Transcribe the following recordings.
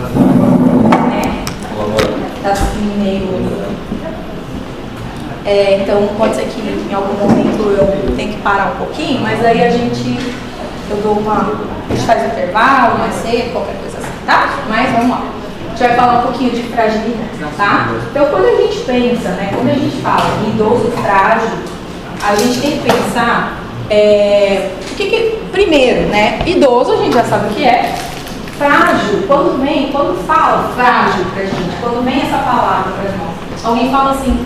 né? Tá meio... então pode ser que em algum momento eu tenha que parar um pouquinho, mas aí a gente faz um intervalo mais cedo, qualquer coisa assim, tá? Mas vamos lá. A gente vai falar um pouquinho de fragilidade, tá? Então quando a gente pensa, né, quando a gente fala em idoso frágil, a gente tem que pensar, primeiro, né, idoso a gente já sabe o que é, frágil, quando fala frágil pra gente, quando vem essa palavra pra nós, alguém fala assim,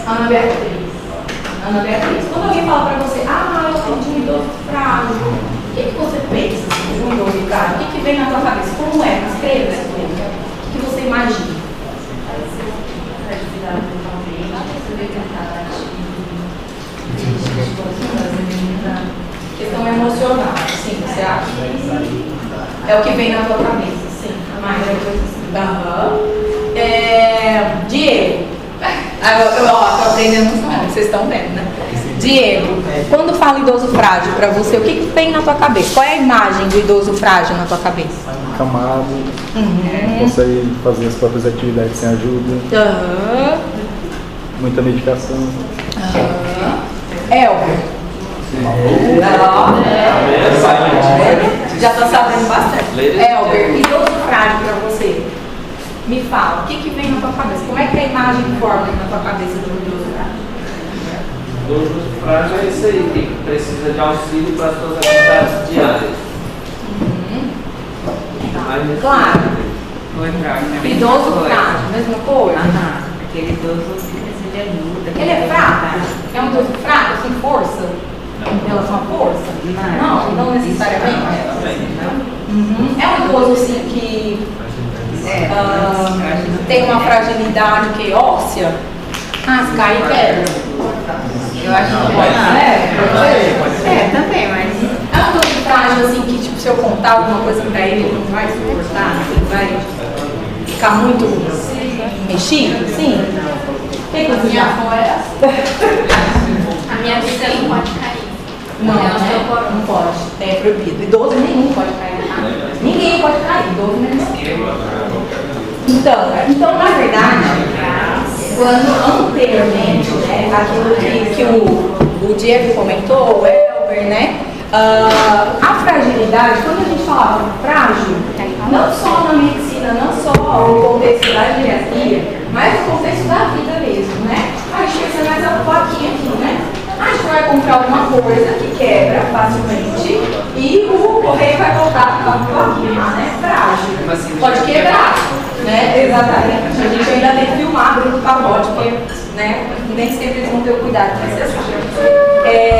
Ana Beatriz, quando alguém fala pra você, eu sou de um idoso frágil, o que você pensa assim, de um idoso frágil? O que vem na tua cabeça? Como é? Escreva essa coisa. O que você imagina? Questão emocional, sim, você acha? É o que vem na tua cabeça, sim. A maioria coisa assim. Diego. Tô aprendendo com os vocês estão vendo, né? Diego, quando fala idoso frágil pra você, o que vem na tua cabeça? Qual é a imagem do idoso frágil na tua cabeça? Acamado, consegue fazer as próprias atividades sem ajuda, muita medicação. Elber. Já tá sabendo bastante. Elber, idoso frágil pra você. Me fala, o que vem na tua cabeça? Como é que a imagem forma na tua cabeça do idoso frágil? O idoso frágil é isso aí, que precisa de auxílio para as suas atividades diárias. Claro. Idoso frágil, mesma coisa? Aquele idoso que precisa de ajuda. Ele é fraco? É um idoso fraco, sem força? Em relação à força? Não necessariamente. É um idoso assim que tem uma fragilidade que é óssea? Se cair, quebra. Eu acho que também, mas... É um idoso frágil assim que, tipo, se eu contar alguma coisa pra ele, ele não vai suportar, ele vai ficar muito mexido, sim? O que você já foi? A minha vida não pode cair. Não pode. É proibido. Idoso nenhum pode cair. Ninguém pode cair. Idoso nenhum. Então, na verdade, quando anteriormente, né, aquilo que o Diego comentou, o Elber, né, a fragilidade, quando a gente falava frágil, não só na medicina, não só no contexto da geriatria, mas no contexto da vida mesmo, né? A gente pensa mais a plaquinha aqui, né? A gente vai comprar alguma coisa que quebra facilmente e o correio vai voltar com a plaquinha, né? Frágil. Pode quebrar, né? Exatamente. A gente ainda tem que filmar dentro do pacote, porque, né, nem sempre eles vão ter o cuidado necessário.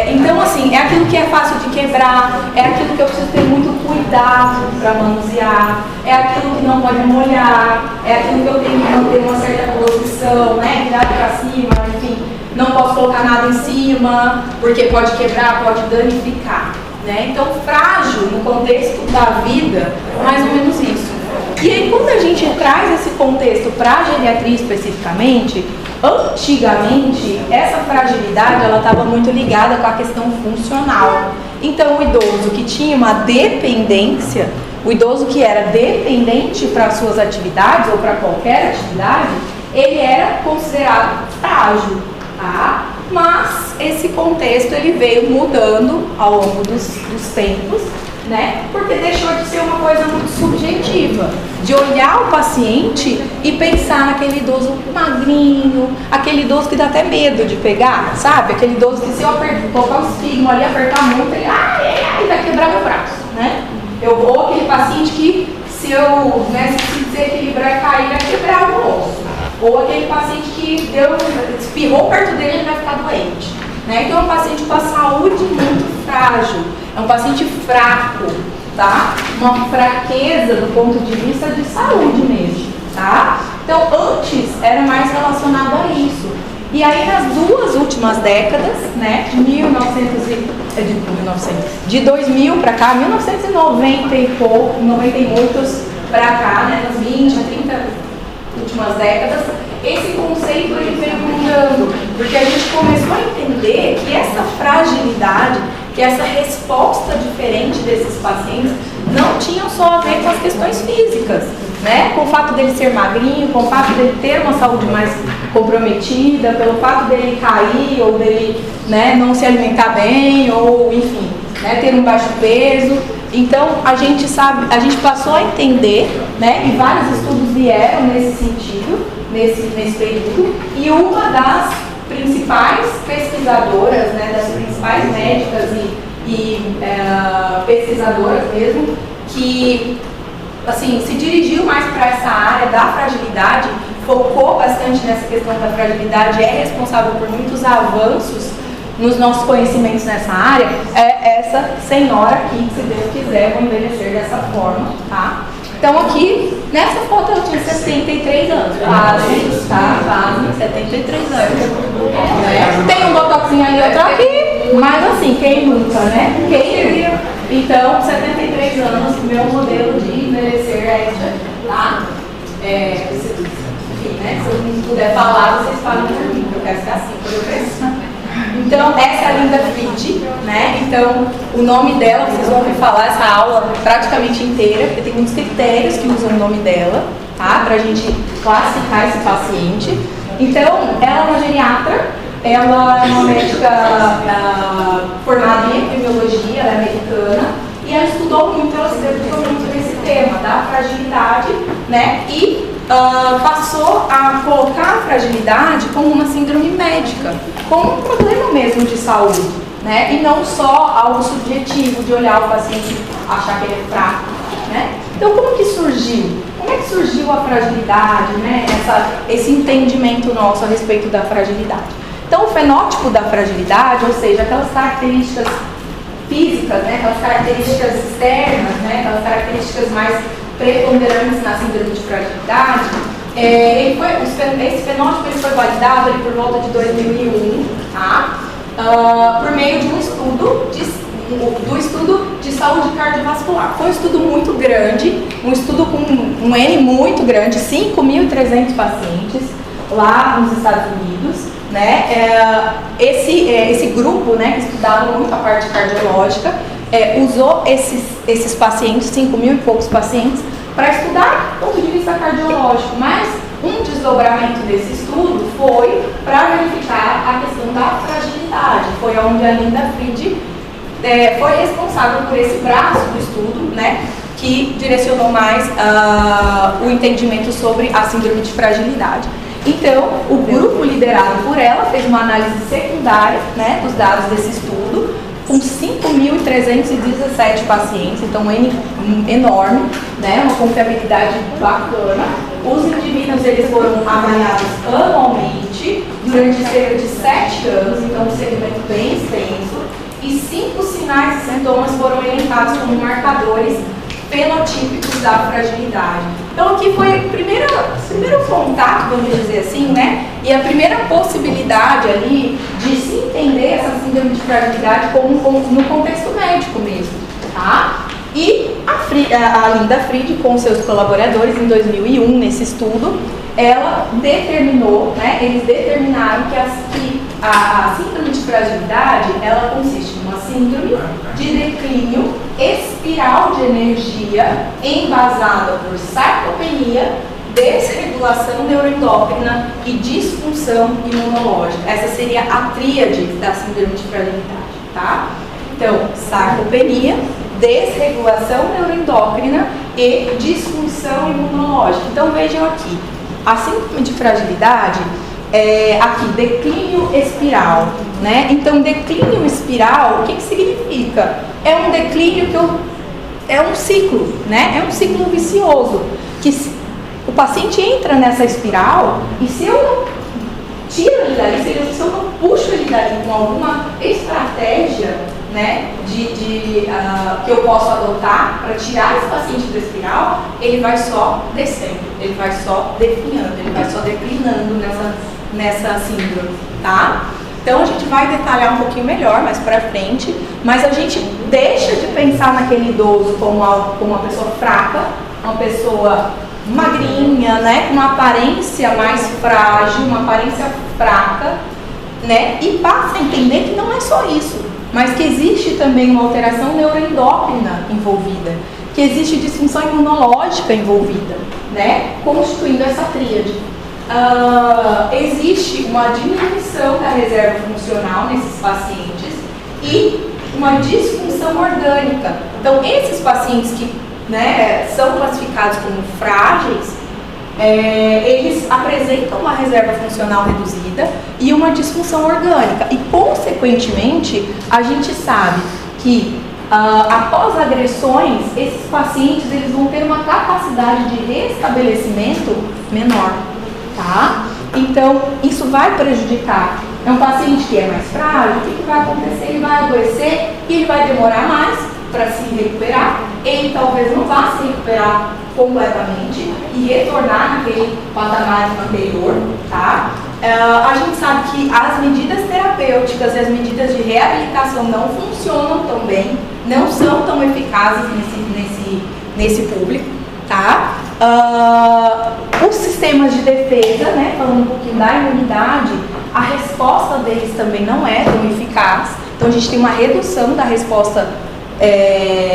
Então, assim, é aquilo que é fácil de quebrar, é aquilo que eu preciso ter muito cuidado para manusear, é aquilo que não pode molhar, é aquilo que eu tenho que manter uma certa posição, né? Virar para cima, enfim. Não posso colocar nada em cima, porque pode quebrar, pode danificar, né? Então, frágil no contexto da vida, mais ou menos isso. E aí, quando a gente traz esse contexto para a geriatria especificamente, antigamente, essa fragilidade, ela estava muito ligada com a questão funcional. Então, o idoso que tinha uma dependência, o idoso que era dependente para as suas atividades ou para qualquer atividade, ele era considerado frágil. Tá? Mas esse contexto ele veio mudando ao longo dos tempos, né? Porque deixou de ser uma coisa muito subjetiva, de olhar o paciente e pensar naquele idoso magrinho, aquele idoso que dá até medo de pegar, sabe? Aquele idoso que se eu colocar o estigma ali, apertar muito, ele vai quebrar meu braço, né? Ou aquele paciente que se eu se desequilibrar e cair, vai quebrar o osso. Ou aquele paciente que espirrou perto dele, ele vai ficar doente, né? Então é um paciente com a saúde muito frágil, é um paciente fraco, tá? Uma fraqueza do ponto de vista de saúde mesmo, tá? Então antes era mais relacionado a isso. E aí nas duas últimas décadas, né, de 2000 para cá, 1990 e pouco, 90 e muitos para cá, né, nas 20, 30 últimas décadas, esse conceito ele veio mudando, porque a gente começou a entender que essa fragilidade, que essa resposta diferente desses pacientes não tinham só a ver com as questões físicas, né? Com o fato dele ser magrinho, com o fato dele ter uma saúde mais comprometida, pelo fato dele cair ou dele, né, não se alimentar bem ou, enfim, né, ter um baixo peso. Então, a gente passou a entender, né, e vários estudos vieram nesse sentido, nesse período, e uma das principais pesquisadoras, né, das principais médicas e pesquisadoras mesmo, que assim, se dirigiu mais para essa área da fragilidade, focou bastante nessa questão da fragilidade, é responsável por muitos avanços nos nossos conhecimentos nessa área, é essa senhora aqui, que se Deus quiser, vou envelhecer dessa forma, tá? Então aqui, nessa foto eu tinha 73 anos, quase, tá? Quase, 73 anos. Tem um botoxinho aí, outro aqui, mas assim, quem nunca, né? Quem queria? Então, 73 anos, meu modelo de envelhecer é esse aqui, tá? Enfim, né? Se eu não puder falar, vocês falam por mim, eu quero ser assim, quando eu crescer. Então, essa é a Linda Fried, né? Então, o nome dela, vocês vão ouvir falar essa aula praticamente inteira, porque tem muitos critérios que usam o nome dela, tá? Pra gente classificar esse paciente. Então, ela é uma geriatra, ela é uma médica formada em epidemiologia, ela é americana, e ela estudou muito, ela se dedicou muito nesse tema da fragilidade, né? E passou a colocar a fragilidade como uma síndrome médica, como um problema mesmo de saúde, né? E não só algo subjetivo de olhar o paciente e achar que ele é fraco, né? Então, como que surgiu? Como é que surgiu a fragilidade, né? Esse entendimento nosso a respeito da fragilidade. Então, o fenótipo da fragilidade, ou seja, aquelas características físicas, né? Aquelas características externas, né? Aquelas características mais preponderantes na síndrome de fragilidade, esse fenótipo ele foi validado por volta de 2001, tá? Por meio de um estudo do estudo de saúde cardiovascular. Foi um estudo muito grande, um estudo com um N muito grande, 5.300 pacientes lá nos Estados Unidos, né? Esse grupo, né, que estudava muito a parte cardiológica, usou esses pacientes, 5.000 e poucos pacientes, para estudar do ponto de vista cardiológico, mas um desdobramento desse estudo foi para verificar a questão da fragilidade. Foi onde a Linda Fried foi responsável por esse braço do estudo, né, que direcionou mais o entendimento sobre a síndrome de fragilidade. Então, o grupo liderado por ela fez uma análise secundária, né, dos dados desse estudo, com 5.317 pacientes, então um N enorme, né, uma confiabilidade bacana. Os indivíduos eles foram avaliados anualmente durante cerca de 7 anos, então um segmento bem extenso, e 5 sinais e sintomas foram elencados como marcadores fenotípicos da fragilidade. Então aqui foi o primeiro contato, vamos dizer assim, né? E a primeira possibilidade ali de se entender essa síndrome de fragilidade no contexto médico mesmo, tá? E a Linda Fried, com seus colaboradores, em 2001, nesse estudo, ela determinou, né? Eles determinaram que a síndrome de fragilidade, ela consiste em uma síndrome de declínio espiral de energia embasada por sarcopenia, desregulação neuroendócrina e disfunção imunológica. Essa seria a tríade da síndrome de fragilidade, tá? Então, sarcopenia, desregulação neuroendócrina e disfunção imunológica. Então, vejam aqui, a síndrome de fragilidade aqui, declínio espiral, né? Então, declínio espiral, o que significa? É um declínio é um ciclo, né? É um ciclo vicioso, que o paciente entra nessa espiral e se eu não tiro ele dali, se eu não puxo ele dali com alguma estratégia, né, que eu posso adotar para tirar esse paciente da espiral, ele vai só descendo, ele vai só definhando, ele vai só declinando nessa síndrome, tá? Então a gente vai detalhar um pouquinho melhor mais pra frente, mas a gente deixa de pensar naquele idoso como uma pessoa fraca, uma pessoa magrinha, né, com uma aparência mais frágil, uma aparência fraca, né, e passa a entender que não é só isso, mas que existe também uma alteração neuroendócrina envolvida. que existe disfunção imunológica envolvida, né? Constituindo essa tríade. Existe uma diminuição da reserva funcional nesses pacientes e uma disfunção orgânica. Então, esses pacientes que, né, são classificados como frágeis, eles apresentam uma reserva funcional reduzida e uma disfunção orgânica. E, consequentemente, a gente sabe que após agressões, esses pacientes eles vão ter uma capacidade de restabelecimento menor, tá? Então, isso vai prejudicar. É um paciente que é mais frágil, o que vai acontecer? Ele vai adoecer e ele vai demorar mais para se recuperar. Ele talvez não vá se recuperar completamente e retornar naquele patamar anterior, tá? A gente sabe que as medidas terapêuticas e as medidas de reabilitação não funcionam tão bem, não são tão eficazes nesse público, tá? Os sistemas de defesa, né, falando um pouquinho da imunidade, a resposta deles também não é tão eficaz. Então a gente tem uma redução da resposta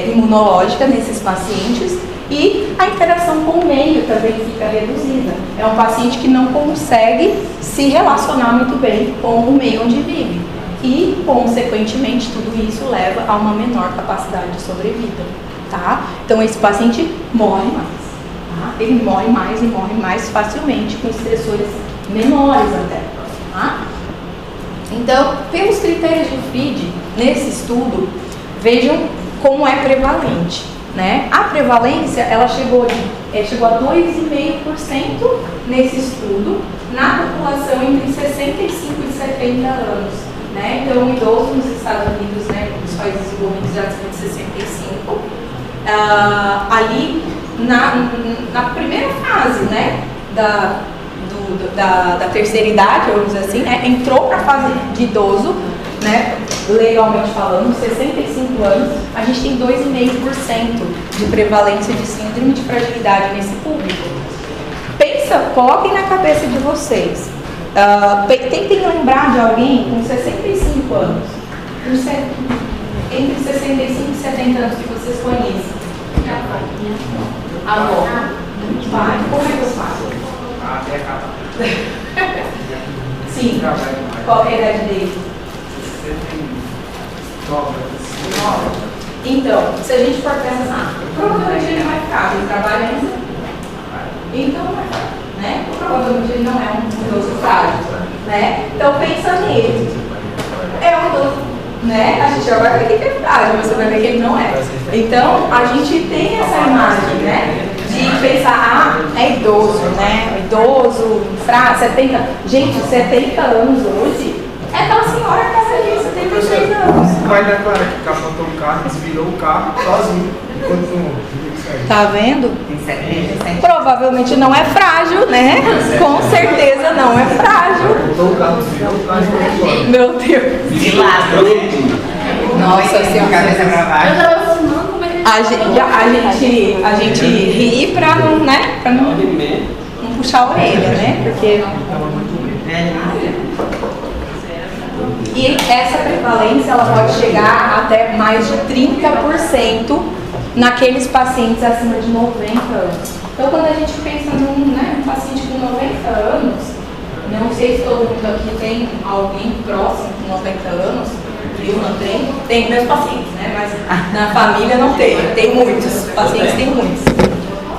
imunológica nesses pacientes e a interação com o meio também fica reduzida. É um paciente que não consegue se relacionar muito bem com o meio onde vive e, consequentemente, tudo isso leva a uma menor capacidade de sobrevida, tá? Então esse paciente morre mais, tá? Ele morre mais e morre mais facilmente com estressores menores até, tá? Então, pelos critérios de Fried, nesse estudo, vejam como é prevalente, né? A prevalência, ela chegou a 2,5% nesse estudo, na população entre 65 e 70 anos, né? Então, o idoso nos Estados Unidos, né, nos países desenvolvidos, já acima de 65, ali na primeira fase, né, da terceira idade, vamos dizer assim, né, entrou para a fase de idoso, né, legalmente falando, 65 anos, a gente tem 2,5% de prevalência de síndrome de fragilidade nesse público. Coloquem na cabeça de vocês, tentem lembrar de alguém com 65 anos, entre 65 e 70 anos que vocês conhecem. Avó. Pai, como é que eu faço? Sim. Qual é a idade dele? 9. Então, se a gente for pensar, provavelmente ele vai ficar, ele trabalha ainda. Então, né? Provavelmente ele não é um idoso frágil, né? Então, pensa nele. É um idoso, né? A gente já vai ver que é frágil, mas você vai ver que ele não é. Então, a gente tem essa imagem, né? De pensar, é idoso, né? Idoso, frágil, 70. Gente, 70 anos hoje é aquela senhora que está ali, 76 anos. O pai da Clara que capotou o carro, desvirou o carro sozinho. Tá vendo? Tem 77. Provavelmente não é frágil, né? Com certeza não é frágil. Capotou o carro, desvirou o carro. Meu Deus. De lado. Nossa Senhora. Cabeça pra baixo. A gente ri pra não, né? Pra não puxar a orelha, né? Porque e essa prevalência ela pode chegar até mais de 30% naqueles pacientes acima de 90 anos. Então, quando a gente pensa num paciente com 90 anos, não sei se todo mundo aqui tem alguém próximo com 90 anos, eu não tenho, tem meus pacientes, né? Mas na família não tem muitos, pacientes tem muitos.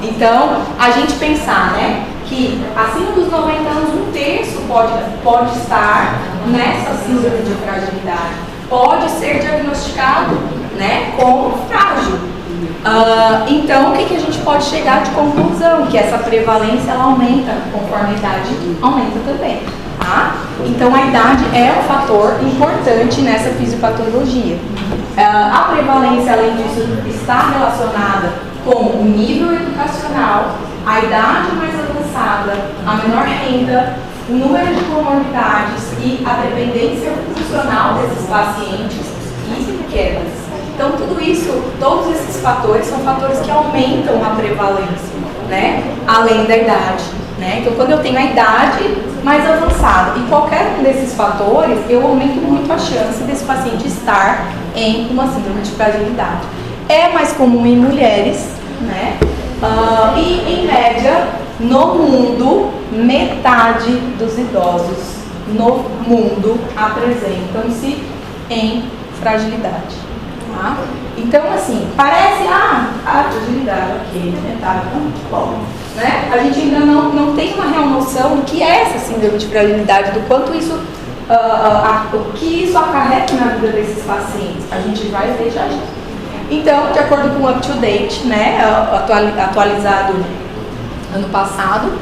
Então, a gente pensar, né, que acima dos 90 anos, 1/3 pode estar nessa síndrome de fragilidade, pode ser diagnosticado, né, como frágil. Então, o que a gente pode chegar de conclusão? Que essa prevalência ela aumenta conforme a idade aumenta também. Tá? Então, a idade é um fator importante nessa fisiopatologia. A prevalência, além disso, está relacionada com o nível educacional, a idade mais avançada, a menor renda, o número de comorbidades e a dependência funcional desses pacientes e quedas. Então, tudo isso, todos esses fatores são fatores que aumentam a prevalência, né? Além da idade, né? Então, quando eu tenho a idade mais avançada e qualquer um desses fatores, eu aumento muito a chance desse paciente estar em uma síndrome de fragilidade. é mais comum em mulheres, né? E, em média, no mundo, metade dos idosos no mundo apresentam-se em fragilidade. Tá? Então, assim, parece, a fragilidade, ok, metade, bom, né? A gente ainda não tem uma real noção do que é essa síndrome de fragilidade, do quanto isso, o que isso acarreta na vida desses pacientes. A gente vai ver já. Então, de acordo com o Up to Date, né, atualizado ano passado,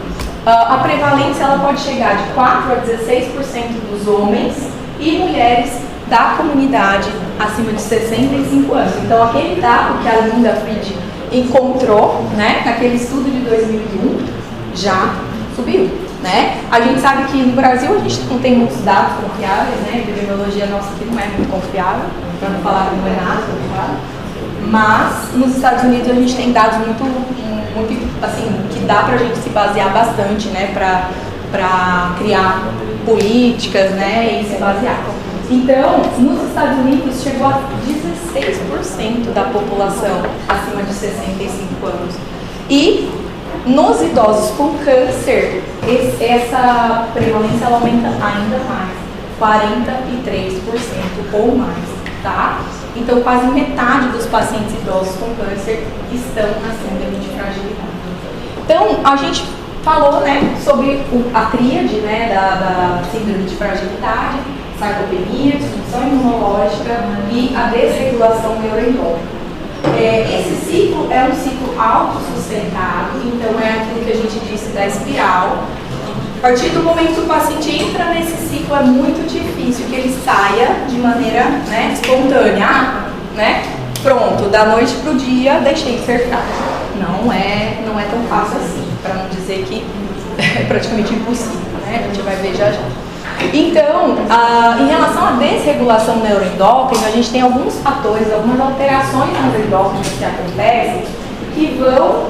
a prevalência ela pode chegar de 4 a 16% dos homens e mulheres da comunidade acima de 65 anos. Então, aquele dado que a Linda Fried encontrou, né, naquele estudo de 2001, já subiu, né? A gente sabe que no Brasil a gente não tem muitos dados confiáveis, né? A epidemiologia nossa aqui não é muito confiável, para não falar que não é nada confiável. Mas nos Estados Unidos a gente tem dados muito assim, que dá pra gente se basear bastante, né, pra criar políticas, né, e se basear. Então, nos Estados Unidos chegou a 16% da população acima de 65 anos. E nos idosos com câncer, essa prevalência ela aumenta ainda mais, 43% ou mais, tá? Então, quase metade dos pacientes idosos com câncer estão na síndrome de fragilidade. Então, a gente falou, né, sobre a tríade, né, da síndrome de fragilidade, sarcopenia, disfunção imunológica e a desregulação neuroendócrina. Esse ciclo é um ciclo autossustentado, então é aquilo que a gente disse da espiral. A partir do momento que o paciente entra nesse ciclo, é muito difícil que ele saia de maneira, né, espontânea, né? Pronto, da noite para o dia, deixei de ser frágil. Não é tão fácil assim, para não dizer que é praticamente impossível, né? A gente vai ver já já. Então, em relação à desregulação neuroendócrina, a gente tem alguns fatores, algumas alterações neuroendócrinas que acontecem que vão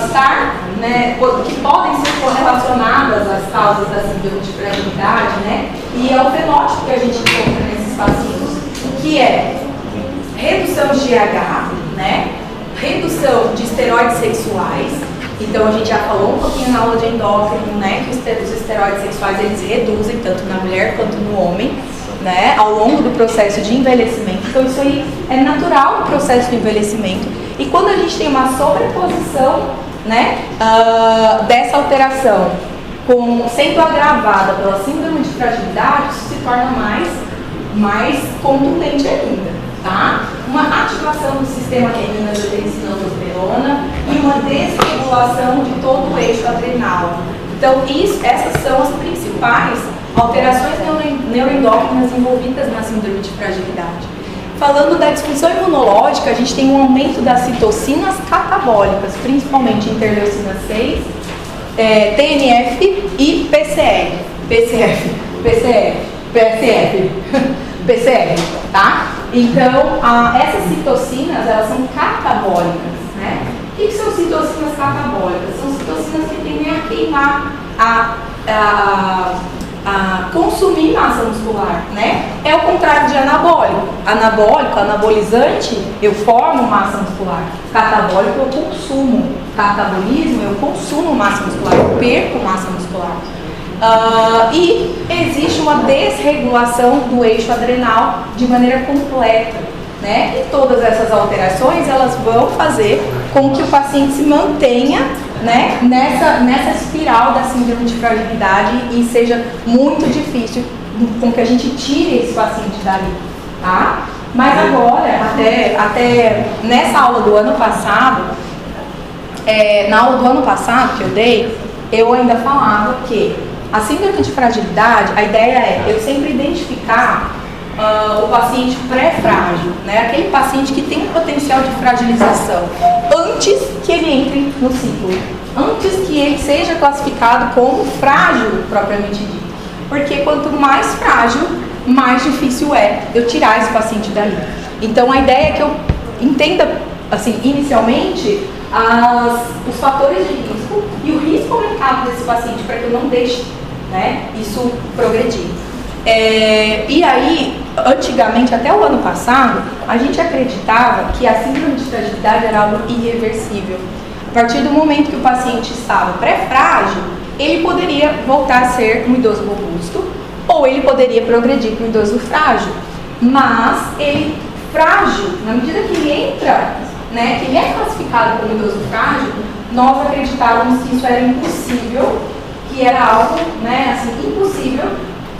estar, né, que podem ser correlacionadas às causas da síndrome de fragilidade, né, e é o fenótipo que a gente encontra nesses pacientes, que é redução de GH, né, redução de esteroides sexuais. Então a gente já falou um pouquinho na aula de endócrino, né, que os esteroides sexuais eles reduzem tanto na mulher quanto no homem, né, ao longo do processo de envelhecimento. Então isso aí é natural no processo de envelhecimento. E quando a gente tem uma sobreposição, né, dessa alteração sendo agravada pela síndrome de fragilidade, isso se torna mais contundente ainda, tá? Uma ativação do sistema renina-angiotensina-aldosterona e uma desregulação de todo o eixo adrenal. Então, essas são as principais alterações neuroendócrinas envolvidas na síndrome de fragilidade. Falando da disfunção imunológica, a gente tem um aumento das citocinas catabólicas, principalmente interleucina 6, TNF e PCR, tá? Então, essas citocinas, elas são catabólicas, né? O que são citocinas catabólicas? São citocinas que tendem a queimar, a consumir massa muscular, né? É o contrário de anabólico. Anabolizante, eu formo massa muscular. Catabólico, eu consumo. Catabolismo, eu consumo massa muscular, eu perco massa muscular. E existe uma desregulação do eixo adrenal de maneira completa, né? E todas essas alterações, elas vão fazer com que o paciente se mantenha, né, nessa espiral da síndrome de fragilidade e seja muito difícil com que a gente tire esse paciente dali, tá? Mas agora, até nessa aula do ano passado, na aula do ano passado que eu dei, eu ainda falava que a síndrome de fragilidade, a ideia é eu sempre identificar o paciente pré-frágil, né? Aquele paciente que tem um potencial de fragilização antes que ele entre no ciclo, antes que ele seja classificado como frágil propriamente dito, porque quanto mais frágil, mais difícil é eu tirar esse paciente dali. Então a ideia é que eu entenda, assim, inicialmente os fatores de risco e o risco aumentado desse paciente para que eu não deixe, né, isso progredir. E aí antigamente, até o ano passado, a gente acreditava que a síndrome de fragilidade era algo irreversível. A partir do momento que o paciente estava pré-frágil, ele poderia voltar a ser um idoso robusto ou ele poderia progredir para um idoso frágil. Mas ele, frágil, na medida que ele entra, né, que ele é classificado como idoso frágil, nós acreditávamos que isso era impossível, que era algo, né, assim, impossível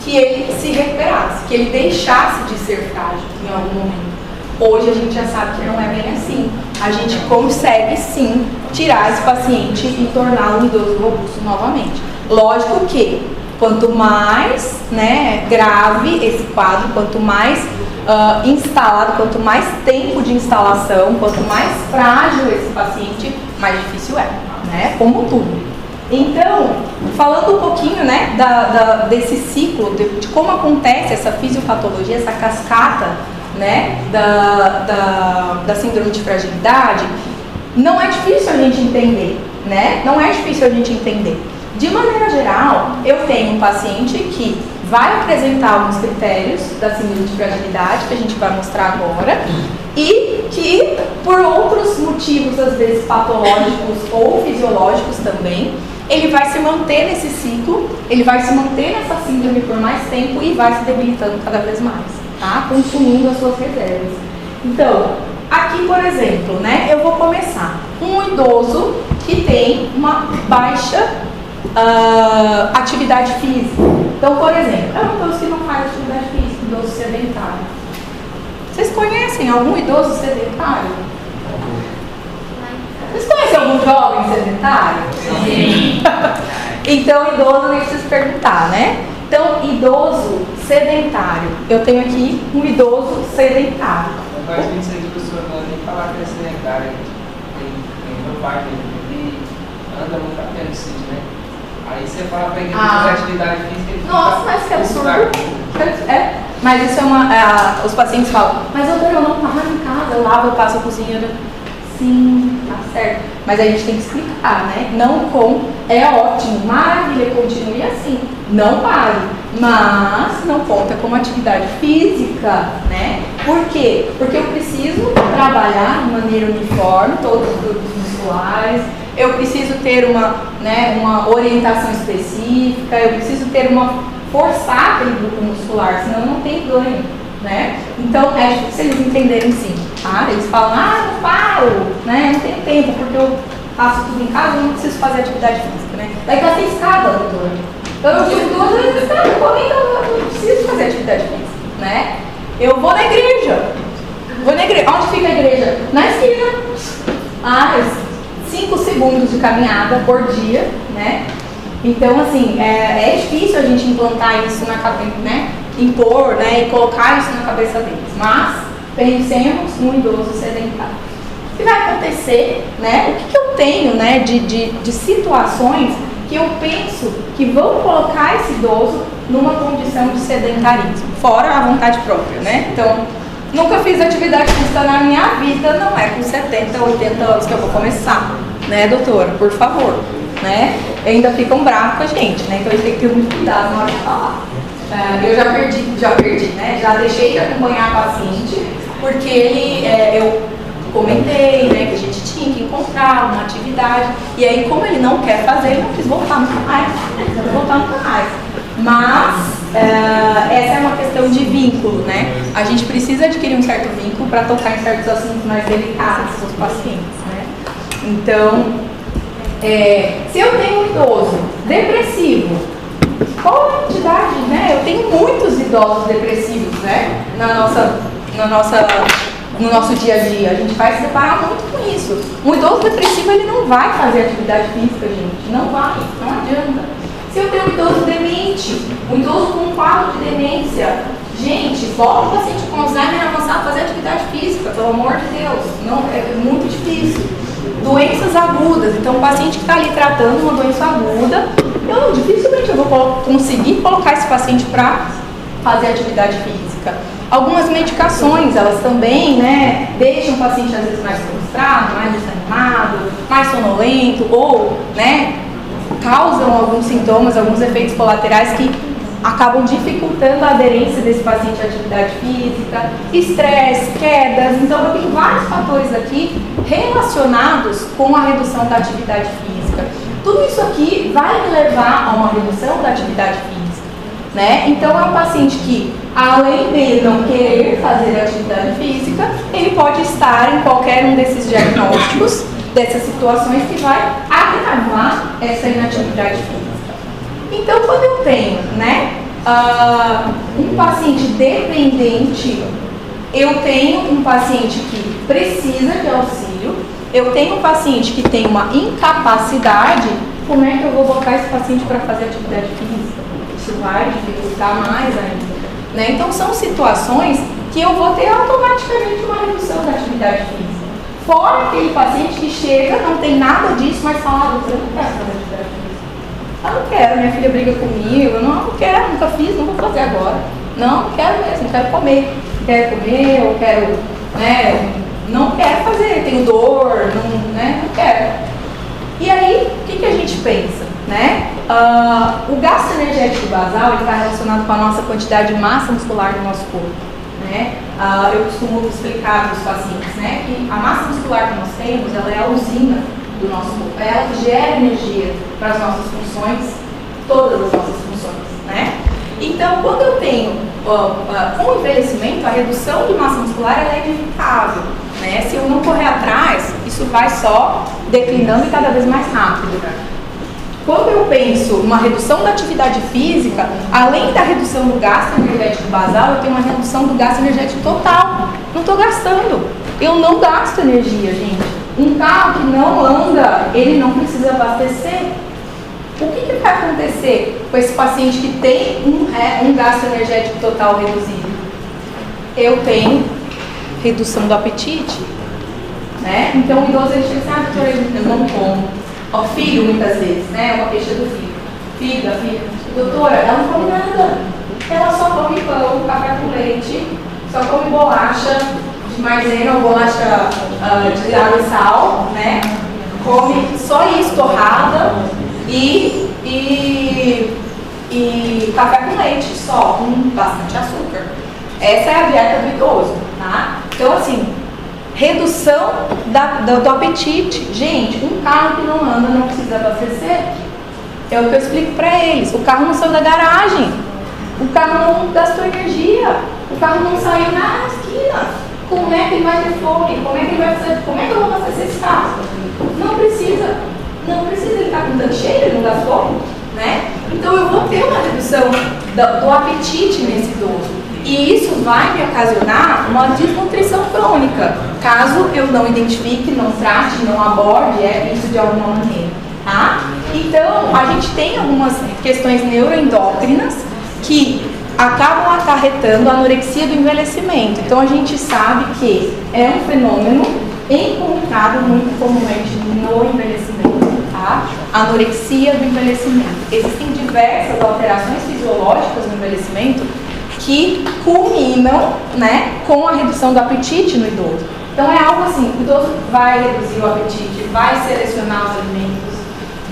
que ele se recuperasse, que ele deixasse de ser frágil em algum momento. Hoje a gente já sabe que não é bem assim. A gente consegue sim tirar esse paciente e torná-lo um idoso robusto novamente. Lógico que quanto mais, né, grave esse quadro, quanto mais instalado, quanto mais tempo de instalação, quanto mais frágil esse paciente, mais difícil é, né? Como tudo. Então, falando um pouquinho, né, desse ciclo, de como acontece essa fisiopatologia, essa cascata, né, da síndrome de fragilidade, não é difícil a gente entender, né? Não é difícil a gente entender. De maneira geral, eu tenho um paciente que vai apresentar alguns critérios da síndrome de fragilidade, que a gente vai mostrar agora, e que, por outros motivos, às vezes patológicos ou fisiológicos também, ele vai se manter nesse ciclo, ele vai se manter nessa síndrome por mais tempo e vai se debilitando cada vez mais, tá? Consumindo as suas reservas. Então, aqui, por exemplo, né, eu vou começar. Um idoso que tem uma baixa atividade física. Então, por exemplo, é um idoso que não faz atividade física, um idoso sedentário. Vocês conhecem algum idoso sedentário? Vocês conhecem algum jovem sedentário? Sim. Então, idoso nem preciso perguntar, né? Então, idoso sedentário. Eu tenho aqui um idoso sedentário. Não faz muito sentido o senhor não nem falar que é sedentário. Tem meu pai, ele anda muito a pé no sítio, né? Aí você fala pra ele fazer atividade física. Nossa, mas que absurdo. É, mas isso é os pacientes falam, mas doutor, eu não paro em casa, eu lavo, eu passo a cozinha. Sim, tá certo. Mas a gente tem que explicar, né? Não com, é ótimo, maravilha, continue assim. Não pare, mas não conta como atividade física, né? Por quê? Porque eu preciso trabalhar de maneira uniforme, todos os grupos musculares, eu preciso ter uma orientação específica, eu preciso forçar aquele grupo muscular, senão não tem ganho, né? Então é difícil eles entenderem sim, tá? Eles falam, não paro, né? Não tenho tempo, porque eu faço tudo em casa, eu não preciso fazer atividade física, né? Daí tá sem escada, doutora. Então eu tive 2 vezes escada, eu não preciso fazer atividade física, né? Eu vou na igreja. Onde fica a igreja? Na esquina. 5 segundos de caminhada por dia, né? Então, assim, é difícil a gente implantar isso na cabeça, né? Impor, né? E colocar isso na cabeça deles. Mas, pensemos no idoso sedentário. O que vai acontecer, né? O que eu tenho, né? De situações que eu penso que vão colocar esse idoso numa condição de sedentarismo, fora a vontade própria, né? Então, nunca fiz atividade física na minha vida, não é com 70, 80 anos que eu vou começar, né, doutora? Por favor, né? Ainda ficam bravos com a gente, né? Então a gente tem que ter muito cuidado na hora de falar. Eu já perdi, né? Já deixei de acompanhar a paciente, porque eu comentei, né, que a gente tinha que encontrar uma atividade, e aí como ele não quer fazer, ele não quis voltar nunca mais, Mas essa é uma questão de vínculo, né? A gente precisa adquirir um certo vínculo para tocar em certos assuntos mais delicados com os pacientes, né? Então, se eu tenho um idoso depressivo, qual a entidade, né? Eu tenho muitos idosos depressivos, né? No nosso dia a dia, a gente vai se deparar muito com isso. Um idoso depressivo, ele não vai fazer atividade física, gente, não adianta. Se eu tenho um idoso demente, um idoso com um quadro de demência, gente, bota o paciente com Alzheimer avançado a fazer atividade física, pelo amor de Deus, não, é muito difícil. Doenças agudas, então o paciente que está ali tratando uma doença aguda, dificilmente eu vou conseguir colocar esse paciente para fazer atividade física. Algumas medicações, elas também, né, deixam o paciente às vezes mais frustrado, mais desanimado, mais sonolento, ou, né, causam alguns sintomas, alguns efeitos colaterais que acabam dificultando a aderência desse paciente à atividade física, estresse, quedas. Então, eu tenho vários fatores aqui relacionados com a redução da atividade física. Tudo isso aqui vai me levar a uma redução da atividade física, né? Então, é um paciente que, além de não querer fazer atividade física, ele pode estar em qualquer um desses diagnósticos, dessas situações que vai agravar essa inatividade física. Então, quando eu tenho, né, um paciente dependente, eu tenho um paciente que precisa de auxílio, eu tenho um paciente que tem uma incapacidade, como é que eu vou botar esse paciente para fazer atividade física? Isso vai dificultar mais ainda, né? Então, são situações que eu vou ter automaticamente uma redução da atividade física. Fora aquele paciente que chega, não tem nada disso, mas fala, eu não quero fazer atividade física. Eu não quero, minha filha briga comigo, eu não quero, nunca fiz, não vou fazer agora. Não quero mesmo, quero comer. Quero comer, eu quero, né, não quero fazer, tenho dor, não quero. E aí, o que a gente pensa, né? O gasto energético basal está relacionado com a nossa quantidade de massa muscular do nosso corpo, né? Eu costumo explicar para os pacientes, né, que a massa muscular que nós temos, ela é a usina do nosso corpo, é ela que gera energia para as nossas funções, todas as nossas funções, né? Então, quando eu tenho, com o envelhecimento, a redução de massa muscular ela é inevitável, né? Se eu não correr atrás, isso vai só declinando e cada vez mais rápido. Quando eu penso uma redução da atividade física, além da redução do gasto energético basal, eu tenho uma redução do gasto energético total. Não estou gastando. Eu não gasto energia, gente. Um carro que não anda, ele não precisa abastecer. O que vai acontecer com esse paciente que tem um gasto energético total reduzido? Eu tenho redução do apetite, né? Então o idoso ele chega assim, doutora, eu não como. O filho, muitas vezes, né? Uma queixa do filho. Filho, a filha, doutora, ela não come nada. Ela só come pão, café com leite, só come bolacha de maisena ou bolacha de água e sal, né? Come só isso, torrada e café com leite, só, com bastante açúcar. Essa é a dieta do idoso, tá? Então, assim, redução do apetite. Gente, um carro que não anda não precisa abastecer. É o que eu explico para eles. O carro não saiu da garagem. O carro não gastou energia. O carro não saiu na esquina. Como é que ele vai ter fome? Como é que ele vai fazer? Como é que eu vou abastecer esse carro? Não precisa. Não precisa, ele está com tanto cheio, ele não gastou, né? Então eu vou ter uma redução do apetite nesse idoso. E isso vai me ocasionar uma desnutrição crônica, caso eu não identifique, não trate, não aborde isso de alguma maneira, tá? Então, a gente tem algumas questões neuroendócrinas que acabam acarretando a anorexia do envelhecimento. Então, a gente sabe que é um fenômeno encontrado muito comumente no envelhecimento, tá? Anorexia do envelhecimento. Existem diversas alterações fisiológicas no envelhecimento que culminam, né, com a redução do apetite no idoso. Então é algo assim, o idoso vai reduzir o apetite, vai selecionar os alimentos,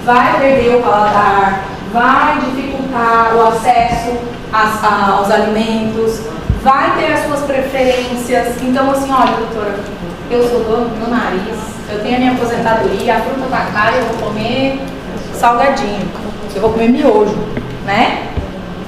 vai perder o paladar, vai dificultar o acesso aos alimentos, vai ter as suas preferências. Então assim, olha, doutora, eu sou dono do meu nariz, eu tenho a minha aposentadoria, a fruta tá cara, eu vou comer salgadinho, eu vou comer miojo, né?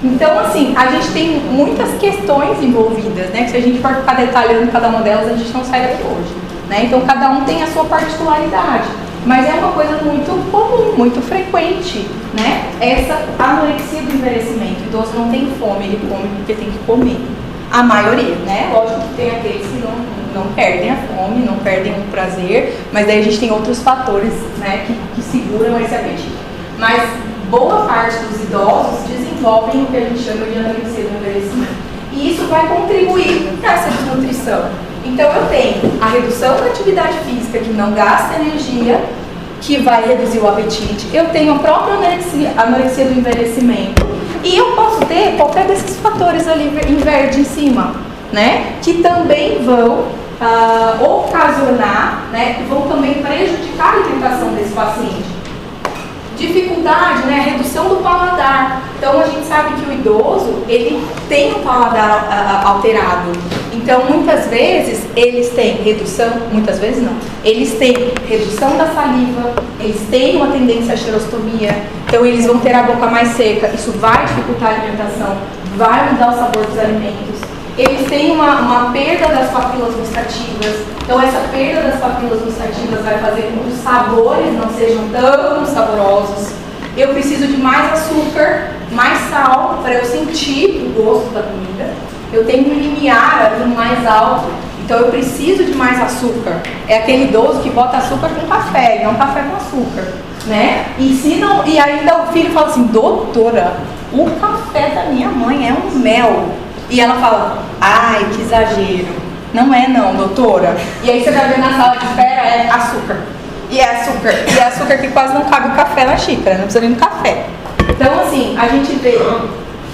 Então, assim, a gente tem muitas questões envolvidas, né? Que se a gente for ficar detalhando cada uma delas, a gente não sai daqui hoje, né? Então, cada um tem a sua particularidade. Mas é uma coisa muito comum, muito frequente, né? Essa anorexia do envelhecimento. O idoso não tem fome, ele come porque tem que comer. A maioria, né? Lógico que tem aqueles que não perdem a fome, não perdem o prazer, mas daí a gente tem outros fatores, né? Que seguram esse apetite. Mas boa parte dos idosos desenvolvem o que a gente chama de anorexia do envelhecimento. E isso vai contribuir para essa desnutrição. Então eu tenho a redução da atividade física que não gasta energia, que vai reduzir o apetite. Eu tenho a própria anorexia do envelhecimento. E eu posso ter qualquer desses fatores ali em verde em cima, né? Que também vão ocasionar, né? Que vão também prejudicar a alimentação desse paciente. Dificuldade, né? Redução do paladar. Então a gente sabe que o idoso, ele tem o paladar alterado. Então muitas vezes eles têm redução, muitas vezes não, eles têm redução da saliva, eles têm uma tendência à xerostomia, então eles vão ter a boca mais seca, isso vai dificultar a alimentação, vai mudar o sabor dos alimentos. Eles têm uma perda das papilas gustativas, então essa perda das papilas gustativas vai fazer com que os sabores não sejam tão saborosos. Eu preciso de mais açúcar, mais sal, para eu sentir o gosto da comida. Eu tenho um limiar ali mais alto, então eu preciso de mais açúcar. É aquele idoso que bota açúcar com café, não café com açúcar, né? E ainda o filho fala assim, doutora, o café da minha mãe é um mel. E ela fala, ai, que exagero. Não é não, doutora. E aí você vai ver na sala de espera, é açúcar. E é açúcar que quase não cabe o café na xícara, não precisa nem do café. Então assim, a gente vê,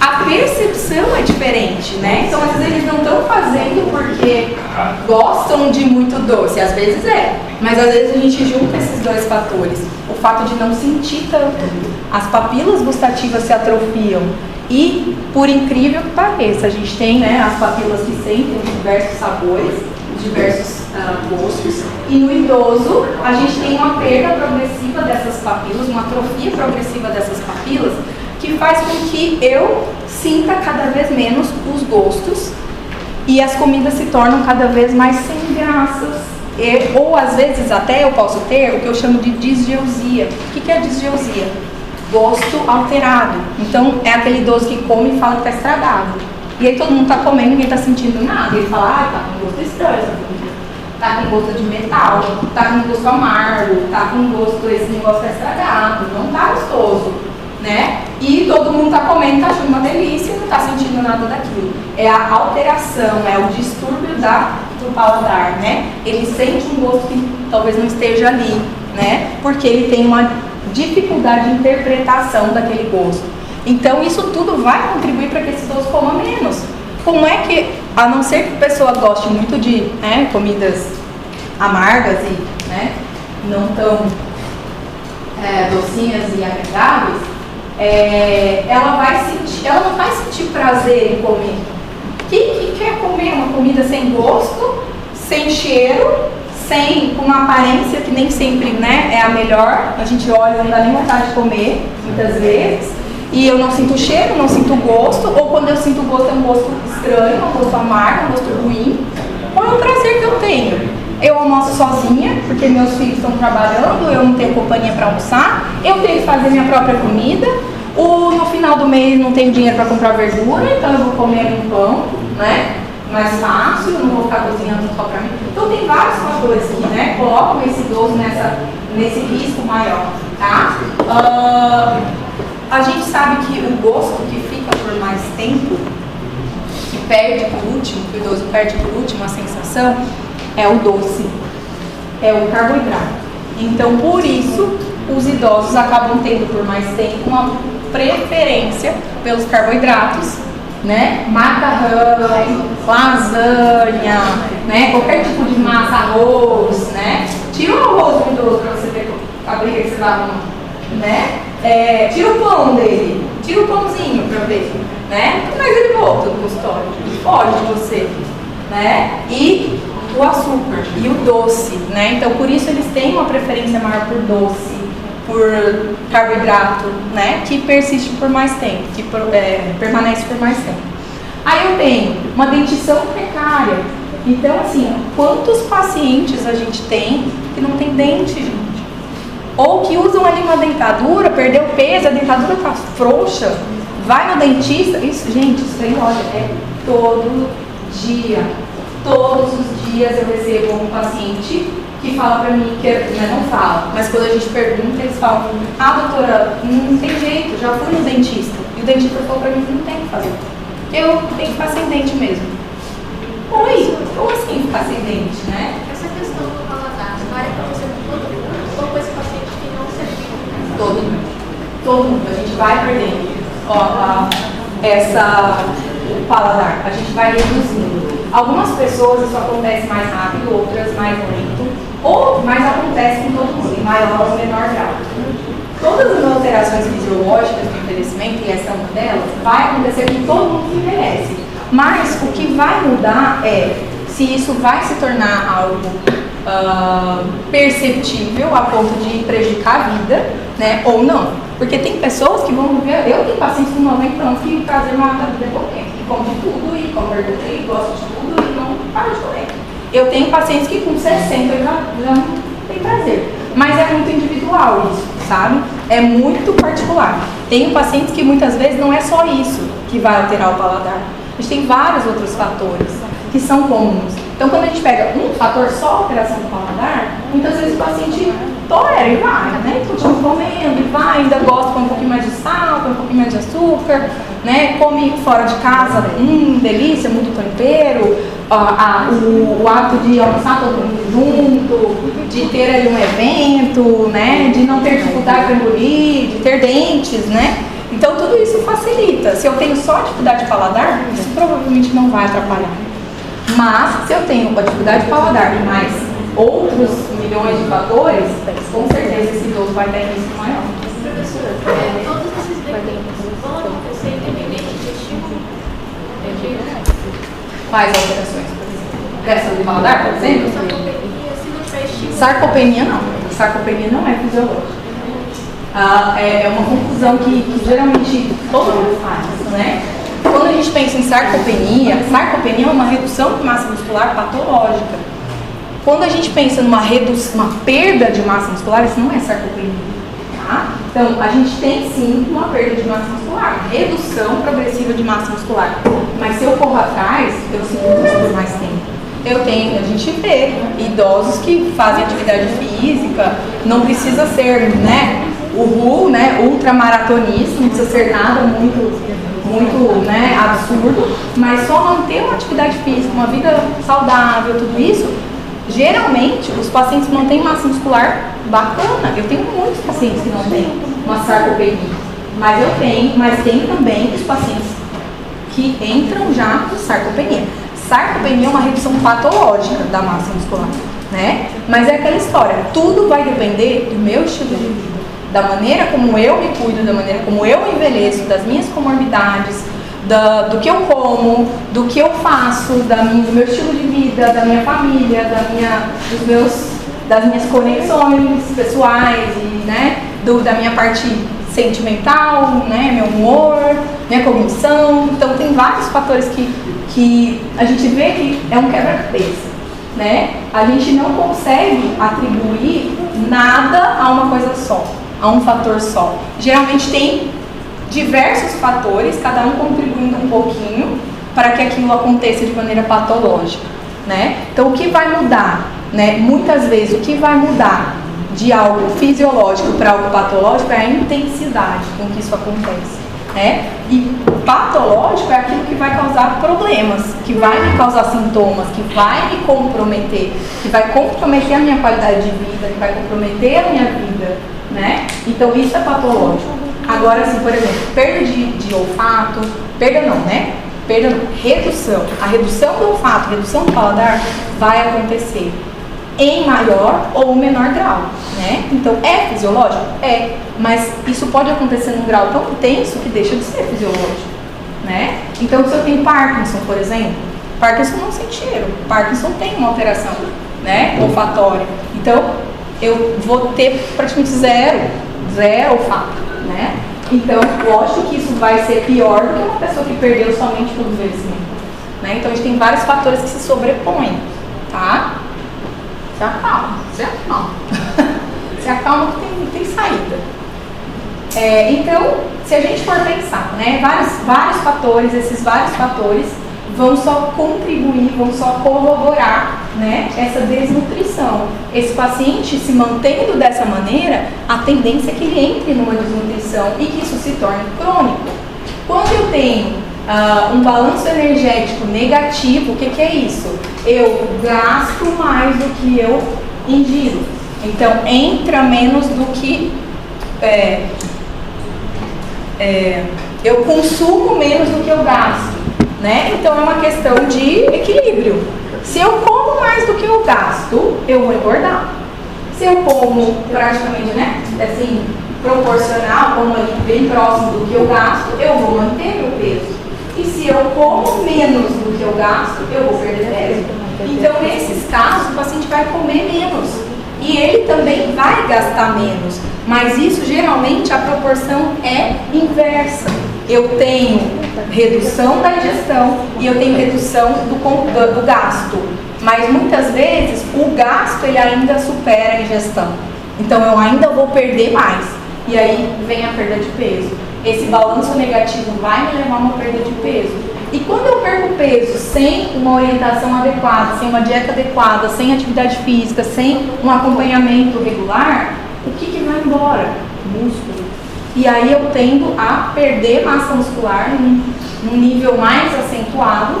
a percepção é diferente, né? Então às vezes eles não estão fazendo porque gostam de muito doce, às vezes mas às vezes a gente junta esses dois fatores. O fato de não sentir tanto, as papilas gustativas se atrofiam. E, por incrível que pareça, a gente tem, né, as papilas que sentem diversos sabores, diversos gostos. E no idoso, a gente tem uma perda progressiva dessas papilas, uma atrofia progressiva dessas papilas, que faz com que eu sinta cada vez menos os gostos e as comidas se tornam cada vez mais sem graças. Ou, às vezes, até eu posso ter o que eu chamo de disgeusia. O que é disgeusia? Gosto alterado. Então é aquele idoso que come e fala que está estragado. E aí todo mundo está comendo e ninguém está sentindo nada. E ele fala, tá com gosto estranho essa comida. Tá com gosto de metal, tá com gosto amargo, tá com gosto, esse negócio está estragado, não tá gostoso, né? E todo mundo está comendo, tá achando uma delícia e não está sentindo nada daquilo. É a alteração, é o distúrbio do paladar, né? Ele sente um gosto que talvez não esteja ali, né? Porque ele tem uma dificuldade de interpretação daquele gosto. Então isso tudo vai contribuir para que esse idoso coma menos. Como é que, a não ser que a pessoa goste muito de, né, comidas amargas e, né, não tão docinhas e agradáveis, ela não vai sentir prazer em comer. Quem quer comer uma comida sem gosto, sem cheiro, com uma aparência que nem sempre, né, é a melhor, a gente olha e não dá nem vontade de comer, muitas vezes, e eu não sinto cheiro, não sinto gosto, ou quando eu sinto gosto é um gosto estranho, um gosto amargo, um gosto ruim. Qual é o prazer que eu tenho? Eu almoço sozinha, porque meus filhos estão trabalhando, eu não tenho companhia para almoçar, eu tenho que fazer minha própria comida, no final do mês não tenho dinheiro para comprar verdura, então eu vou comer um pão, né? Mais fácil, eu não vou ficar cozinhando só para mim. Então tem vários fatores que, né, colocam esse idoso nesse risco maior, tá? A gente sabe que o gosto que fica por mais tempo, que perde por último, que o idoso perde por último a sensação, é o doce, é o carboidrato. Então por isso os idosos acabam tendo por mais tempo uma preferência pelos carboidratos, né? Macarrão, lasanha, né? Qualquer tipo de massa, arroz, né? Tira o arroz do idoso para você ver a briga que você vai arrumar, né? Tira o pão dele, tira o pãozinho para ver, né? Mas ele volta no consultório, foge de você, né? E o açúcar e o doce, né? Então por isso eles têm uma preferência maior por doce, por carboidrato, né, que persiste por mais tempo, que permanece por mais tempo. Aí eu tenho uma dentição precária. Então, assim, quantos pacientes a gente tem que não tem dente, gente? Ou que usam ali uma dentadura, perdeu peso, a dentadura tá frouxa, vai no dentista. Isso, gente, isso aí, olha, é todo dia. Todos os dias eu recebo um paciente que fala pra mim, não fala, mas quando a gente pergunta, eles falam, doutora, não tem jeito, já fui no dentista. E o dentista falou pra mim que não tem o que fazer. Eu tenho que ficar sem dente mesmo. Oi, como assim ficar sem dente, né? Essa questão do paladar, vale pra você todo mundo, ou com esse paciente que não serviu? Todo mundo, a gente vai perdendo o paladar, a gente vai reduzindo. Algumas pessoas isso acontece mais rápido, outras mais lento, mas acontece com todo mundo, em maior ou menor grau. Todas as alterações fisiológicas do envelhecimento, e essa é uma delas, vai acontecer com todo mundo que envelhece. Mas o que vai mudar é se isso vai se tornar algo perceptível a ponto de prejudicar a vida, né, ou não. Porque tem pessoas que vão viver, eu tenho pacientes com 90 anos que fazem uma vida potente, e come de tudo, e come verdura, e gosta de tudo, e não para de comer. Eu tenho pacientes que com 60 já não tem prazer. Mas é muito individual isso, sabe? É muito particular. Tenho pacientes que muitas vezes não é só isso que vai alterar o paladar. A gente tem vários outros fatores que são comuns. Então, quando a gente pega um fator só, alteração do paladar, muitas vezes o paciente tolera e vai, né? Continua comendo e vai, ainda gosta com um pouquinho mais de sal, com um pouquinho mais de açúcar, né? Come fora de casa, delícia, muito tempero, o hábito de almoçar todo mundo junto, de ter ali um evento, né? De não ter dificuldade para engolir, de ter dentes, né? Então, tudo isso facilita. Se eu tenho só dificuldade de paladar, isso provavelmente não vai atrapalhar. Mas, se eu tenho uma dificuldade de paladar e mais outros milhões de fatores, com certeza esse idoso vai ter risco maior. Professora, todos esses defeitos vão acontecer independente de estímulo? Quais alterações, por exemplo? Pressão de paladar, por exemplo? Sarcopenia, se não tiver estímulo. Sarcopenia não. Sarcopenia não é fisiológica. É uma confusão que geralmente todo mundo faz, né? Quando a gente pensa em sarcopenia é uma redução de massa muscular patológica. Quando a gente pensa numa perda de massa muscular, isso não é sarcopenia, tá? Então, a gente tem sim uma perda de massa muscular, redução progressiva de massa muscular. Mas se eu corro atrás, eu sinto isso por mais tempo. A gente vê idosos que fazem atividade física, não precisa ser, né, ultramaratonista, não precisa ser nada muito, né, absurdo, mas só manter uma atividade física, uma vida saudável, tudo isso, geralmente os pacientes mantêm massa muscular bacana. Eu tenho muitos pacientes que não têm uma sarcopenia, mas tem também os pacientes que entram já com sarcopenia. Sarcopenia é uma redução patológica da massa muscular, né? Mas é aquela história, tudo vai depender do meu estilo de vida, da maneira como eu me cuido, da maneira como eu envelheço, das minhas comorbidades, do que eu como, do que eu faço, do meu estilo de vida, da minha família, das minhas conexões pessoais, e, né, da minha parte sentimental, né, meu humor, minha cognição. Então tem vários fatores que a gente vê que é um quebra-cabeça, né? A gente não consegue atribuir nada a uma coisa só, a um fator só. Geralmente tem diversos fatores, cada um contribuindo um pouquinho para que aquilo aconteça de maneira patológica, né? Então o que vai mudar, né? Muitas vezes o que vai mudar de algo fisiológico para algo patológico é a intensidade com que isso acontece, né? E patológico é aquilo que vai causar problemas, que vai me causar sintomas, que vai me comprometer, que vai comprometer a minha qualidade de vida, que vai comprometer a minha vida, né? Então isso é patológico. Agora, assim, por exemplo, perda de olfato, redução. A redução do olfato, redução do paladar vai acontecer em maior ou menor grau, né? Então, é fisiológico? É, mas isso pode acontecer num grau tão intenso que deixa de ser fisiológico, né? Então, se eu tenho Parkinson, por exemplo, Parkinson não sente cheiro, Parkinson tem uma alteração, né, olfatória. Então, eu vou ter praticamente zero olfato, né? Então, lógico que isso vai ser pior do que uma pessoa que perdeu somente pelo envelhecimento, né? Então, a gente tem vários fatores que se sobrepõem, tá? Se acalma. Se acalma que tem saída. Então, se a gente for pensar, né, vários fatores, esses vários fatores vão só contribuir, vão só corroborar, né, essa desnutrição. Esse paciente se mantendo dessa maneira, a tendência é que ele entre numa desnutrição e que isso se torne crônico. Quando eu tenho um balanço energético negativo, o que é isso? Eu gasto mais do que eu ingiro. Então, entra menos do que... eu consumo menos do que eu gasto, né? Então, é uma questão de equilíbrio. Se eu como mais do que eu gasto, eu vou engordar. Se eu como praticamente, né, assim, proporcional, como ali bem próximo do que eu gasto, eu vou manter meu peso. E se eu como menos do que eu gasto, eu vou perder peso. Então, nesses casos, o paciente vai comer menos. E ele também vai gastar menos. Mas isso, geralmente, a proporção é inversa. Eu tenho redução da ingestão e eu tenho redução do gasto. Mas, muitas vezes, o gasto ele ainda supera a ingestão. Então, eu ainda vou perder mais. E aí, vem a perda de peso. Esse balanço negativo vai me levar a uma perda de peso. E quando eu perco peso sem uma orientação adequada, sem uma dieta adequada, sem atividade física, sem um acompanhamento regular, o que vai embora? Músculo. E aí eu tendo a perder massa muscular num nível mais acentuado,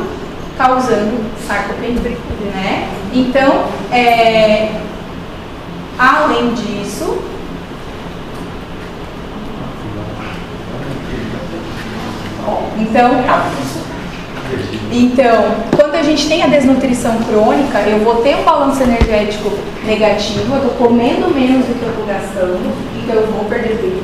causando sarcopenia, né? Então, além disso, então, quando a gente tem a desnutrição crônica, eu vou ter um balanço energético negativo, eu estou comendo menos do que eu estou gastando, então eu vou perder peso.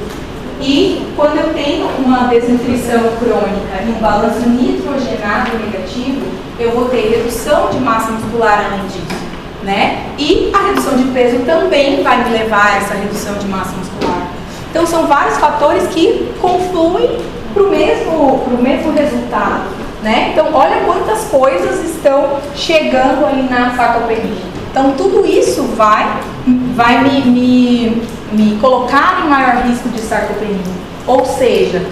E quando eu tenho uma desnutrição crônica e um balanço nitrogenado negativo, eu vou ter redução de massa muscular além disso, né? E a redução de peso também vai me levar a essa redução de massa muscular. Então, são vários fatores que confluem para o mesmo resultado, né? Então, olha quantas coisas estão chegando ali na sarcopenia. Então, tudo isso vai me colocar em maior risco de sarcopenia. Ou seja,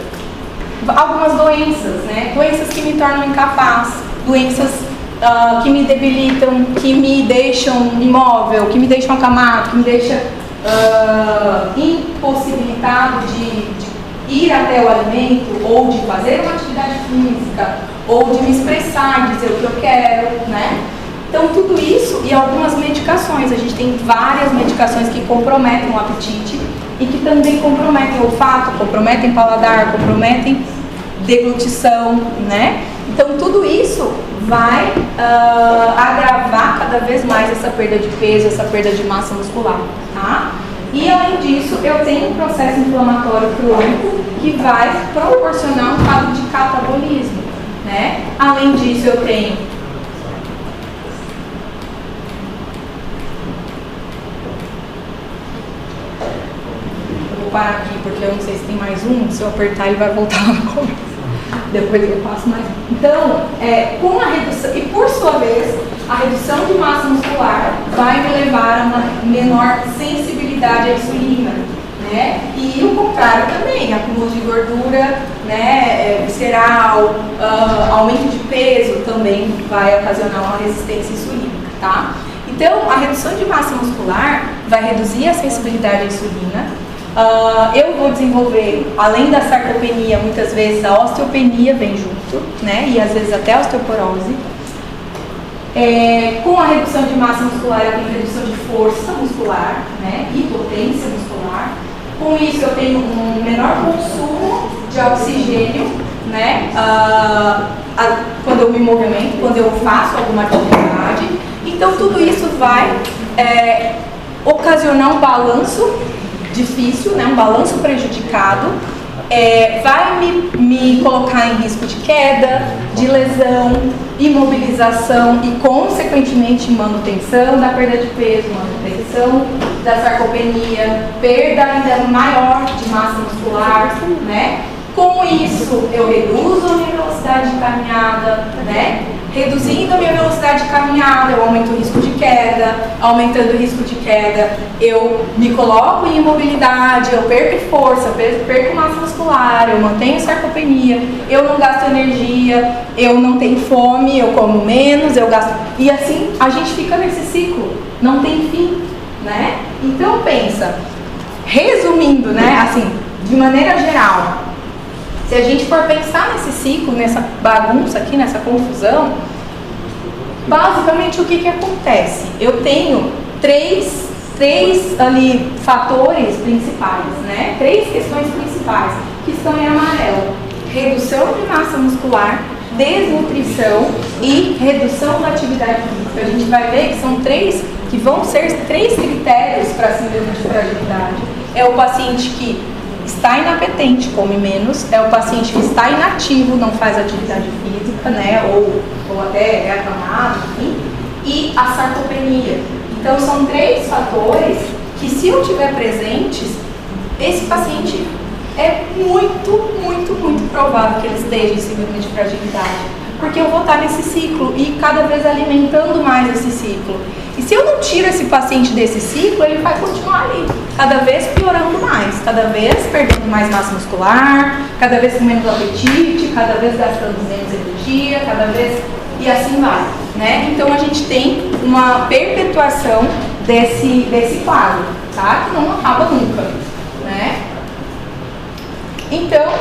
algumas doenças, né? Doenças que me tornam incapaz, doenças que me debilitam, que me deixam imóvel, que me deixam acamado, que me deixam impossibilitado de ir até o alimento, ou de fazer uma atividade física, ou de me expressar, dizer o que eu quero, né? Então, tudo isso e algumas medicações. A gente tem várias medicações que comprometem o apetite e que também comprometem o olfato, comprometem o paladar, comprometem deglutição, né? Então, tudo isso vai agravar cada vez mais essa perda de peso, essa perda de massa muscular, tá? E, além disso, eu tenho um processo inflamatório crônico que vai proporcionar um quadro de catabolismo, né? Além disso, eu tenho vou parar aqui porque eu não sei se tem mais um. Se eu apertar, ele vai voltar lá no começo. Depois eu passo mais um. Então, com a redução, e por sua vez, a redução de massa muscular vai me levar a uma menor sensibilidade à insulina, né? E o contrário também, acúmulo de gordura, né, visceral, aumento de peso também vai ocasionar uma resistência insulínica, tá? Então, a redução de massa muscular vai reduzir a sensibilidade à insulina. Eu vou desenvolver, além da sarcopenia, muitas vezes a osteopenia vem junto, né? E às vezes até a osteoporose. Com a redução de massa muscular, eu tenho redução de força muscular, né? E potência muscular. Com isso, eu tenho um menor consumo de oxigênio, né? Quando eu me movimento, quando eu faço alguma atividade. Então, tudo isso vai ocasionar um balanço difícil, né? Um balanço prejudicado, vai me colocar em risco de queda, de lesão, imobilização e, consequentemente, manutenção da perda de peso, manutenção da sarcopenia, perda ainda maior de massa muscular, né? Com isso, eu reduzo a minha velocidade de caminhada, né? Reduzindo a minha velocidade de caminhada, eu aumento o risco de queda. Aumentando o risco de queda, eu me coloco em imobilidade, eu perco força, perco massa muscular, eu mantenho sarcopenia, eu não gasto energia, eu não tenho fome, eu como menos, eu gasto... E assim, a gente fica nesse ciclo, não tem fim, né? Então, pensa, resumindo, né, assim, de maneira geral, se a gente for pensar nesse ciclo, nessa bagunça aqui, nessa confusão, basicamente o que acontece? Eu tenho três ali fatores principais, né? 3 questões principais que estão em amarelo: redução de massa muscular, desnutrição e redução da atividade física. A gente vai ver que são 3 que vão ser 3 critérios para a síndrome de fragilidade. É o paciente que está inapetente, come menos, é o paciente que está inativo, não faz atividade física, né, ou até é acamado, enfim, e a sarcopenia. Então, são 3 fatores que, se eu tiver presentes, esse paciente é muito provável que ele esteja em síndrome de fragilidade, porque eu vou estar nesse ciclo e cada vez alimentando mais esse ciclo. E se eu não tiro esse paciente desse ciclo, ele vai continuar ali, cada vez piorando mais, cada vez perdendo mais massa muscular, cada vez com menos apetite, cada vez gastando menos energia, cada vez, e assim vai, né? Então a gente tem uma perpetuação desse quadro, tá? Que não acaba nunca, né? Então,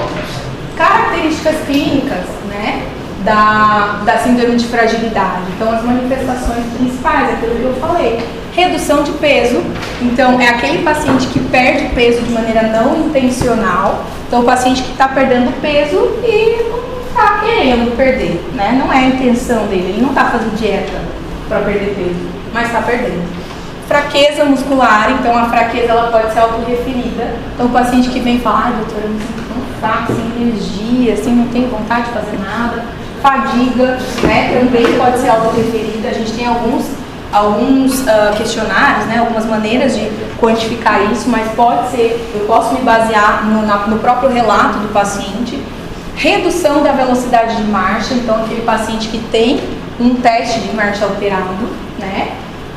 características clínicas, né, da síndrome de fragilidade. Então, as manifestações principais, aquilo que eu falei. Redução de peso. Então, é aquele paciente que perde peso de maneira não intencional. Então, o paciente que está perdendo peso e não está querendo perder, né? Não é a intenção dele, ele não está fazendo dieta para perder peso, mas está perdendo. Fraqueza muscular, então a fraqueza ela pode ser autorreferida. Então, o paciente que vem falar, doutora, eu me sinto tão fraco, sem energia, assim, não tenho vontade de fazer nada. Fadiga, né, também pode ser autorreferida. A gente tem alguns questionários, né, algumas maneiras de quantificar isso, mas pode ser, eu posso me basear no próprio relato do paciente. Redução da velocidade de marcha, então aquele paciente que tem um teste de marcha alterado, né?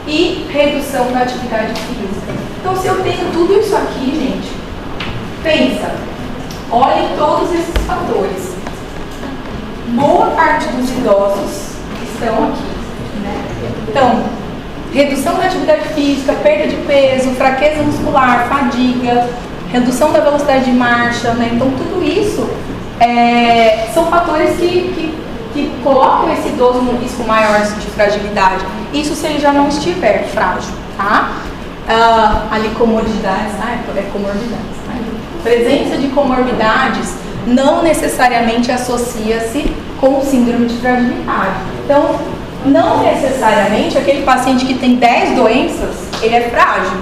E redução da atividade física. Então, se eu tenho tudo isso aqui, gente, pensa, olhem todos esses fatores. Boa parte dos idosos estão aqui, né? Então, redução da atividade física, perda de peso, fraqueza muscular, fadiga, redução da velocidade de marcha, né? Então, tudo isso são fatores que colocam esse idoso num risco maior de fragilidade. Isso se ele já não estiver frágil, tá? Ali comorbidades, comorbidades. Tá? Presença de comorbidades não necessariamente associa-se com síndrome de fragilidade. Então, não necessariamente aquele paciente que tem 10 doenças, ele é frágil.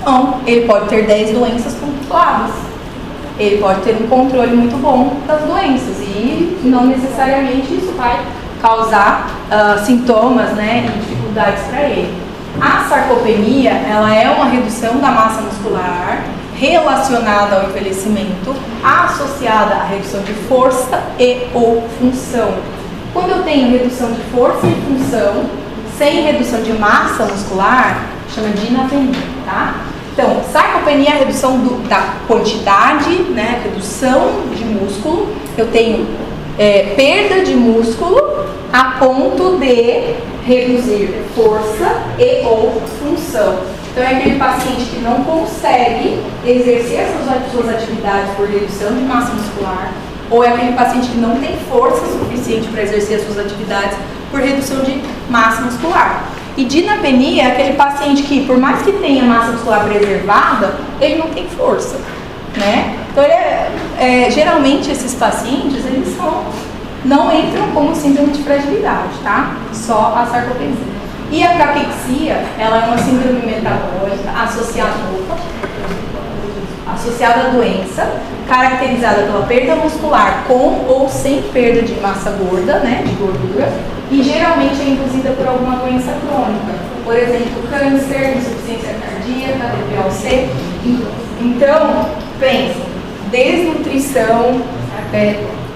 Não, ele pode ter 10 doenças controladas. Ele pode ter um controle muito bom das doenças e não necessariamente isso vai causar sintomas, né, e dificuldades para ele. A sarcopenia, ela é uma redução da massa muscular relacionada ao envelhecimento, associada à redução de força e ou função. Quando eu tenho redução de força e função, sem redução de massa muscular, chama de dinapenia, tá? Então, sarcopenia é a redução da quantidade, né, redução de músculo. Eu tenho perda de músculo a ponto de reduzir força e ou função. Então, é aquele paciente que não consegue exercer as suas atividades por redução de massa muscular, ou é aquele paciente que não tem força suficiente para exercer as suas atividades por redução de massa muscular. E dinapenia é aquele paciente que, por mais que tenha massa muscular preservada, ele não tem força, né? Então, geralmente, esses pacientes, eles não entram como síndrome de fragilidade, tá? Só a sarcopenia. E a caquexia, ela é uma síndrome metabólica associada à doença, caracterizada pela perda muscular com ou sem perda de massa gorda, né, de gordura, e geralmente é induzida por alguma doença crônica, por exemplo, câncer, insuficiência cardíaca, DPLC. Então, pense, desnutrição,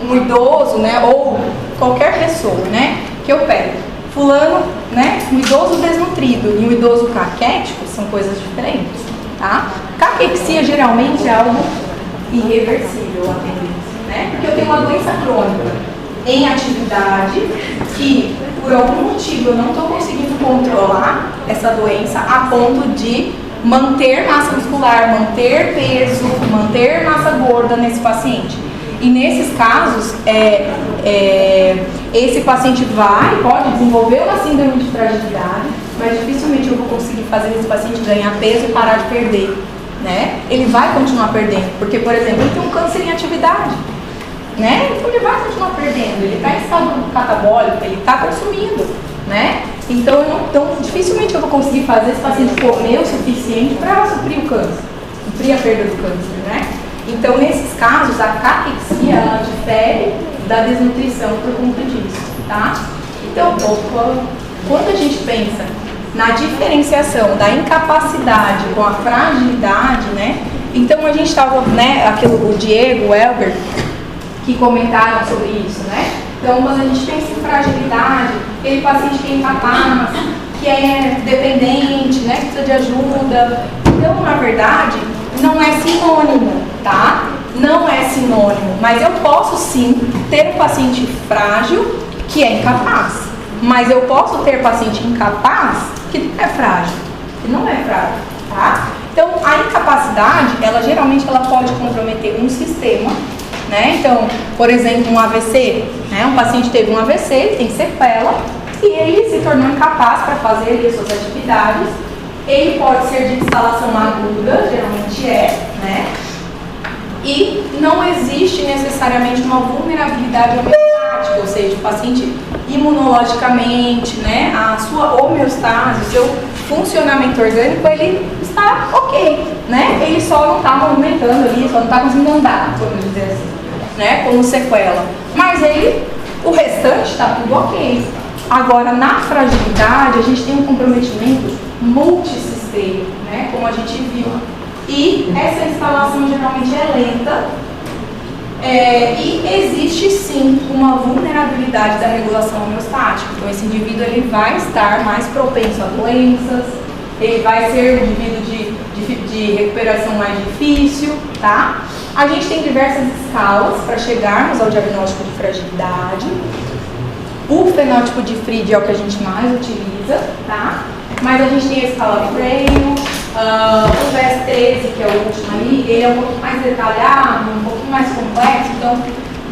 um idoso, né, ou qualquer pessoa, né, que eu pego. Fulano, né, um idoso desnutrido e um idoso caquético são coisas diferentes, tá? Caquexia geralmente é algo irreversível, a tendência, né? Porque eu tenho uma doença crônica em atividade que, por algum motivo, eu não estou conseguindo controlar essa doença a ponto de manter massa muscular, manter peso, manter massa gorda nesse paciente. E nesses casos, esse paciente pode desenvolver uma síndrome de fragilidade, mas dificilmente eu vou conseguir fazer esse paciente ganhar peso e parar de perder, né? Ele vai continuar perdendo, porque, por exemplo, ele tem um câncer em atividade, né? Então ele vai continuar perdendo, ele está em estado catabólico, ele está consumindo, né? Então, dificilmente eu vou conseguir fazer esse paciente comer o suficiente para suprir o câncer, suprir a perda do câncer, né? Então, nesses casos, a caquexia, ela difere da desnutrição por conta disso, tá? Então, quando a gente pensa na diferenciação da incapacidade com a fragilidade, né? Então, a gente estava, né, o Diego, o Elber, que comentaram sobre isso, né? Então, quando a gente pensa em fragilidade, aquele paciente que é incapaz, que é dependente, né, que precisa de ajuda. Então, na verdade, não é sinônimo, tá? Não é sinônimo, mas eu posso sim ter um paciente frágil que é incapaz, mas eu posso ter paciente incapaz que não é frágil, tá? Então, a incapacidade, ela geralmente pode comprometer um sistema, né? Então, por exemplo, um AVC, né? Um paciente teve um AVC, ele tem sequela e ele se tornou incapaz para fazer ali as suas atividades. Ele pode ser de instalação aguda, geralmente né? E não existe necessariamente uma vulnerabilidade homeostática, ou seja, o paciente imunologicamente, né? A sua homeostase, o seu funcionamento orgânico, ele está ok, né? Ele só não está movimentando ali, só não está conseguindo andar, vamos dizer assim, né? Como sequela. Mas o restante está tudo ok. Agora, na fragilidade, a gente tem um comprometimento multissistêmico, né? Como a gente viu. E essa instalação geralmente é lenta. E existe sim uma vulnerabilidade da regulação homeostática. Então, esse indivíduo ele vai estar mais propenso a doenças, ele vai ser um indivíduo de recuperação mais difícil, tá? A gente tem diversas escalas para chegarmos ao diagnóstico de fragilidade. O fenótipo de Fried é o que a gente mais utiliza, tá? Mas a gente tem a escala Frail, o VS13, que é o último ali, ele é um pouquinho mais detalhado, um pouquinho mais complexo, então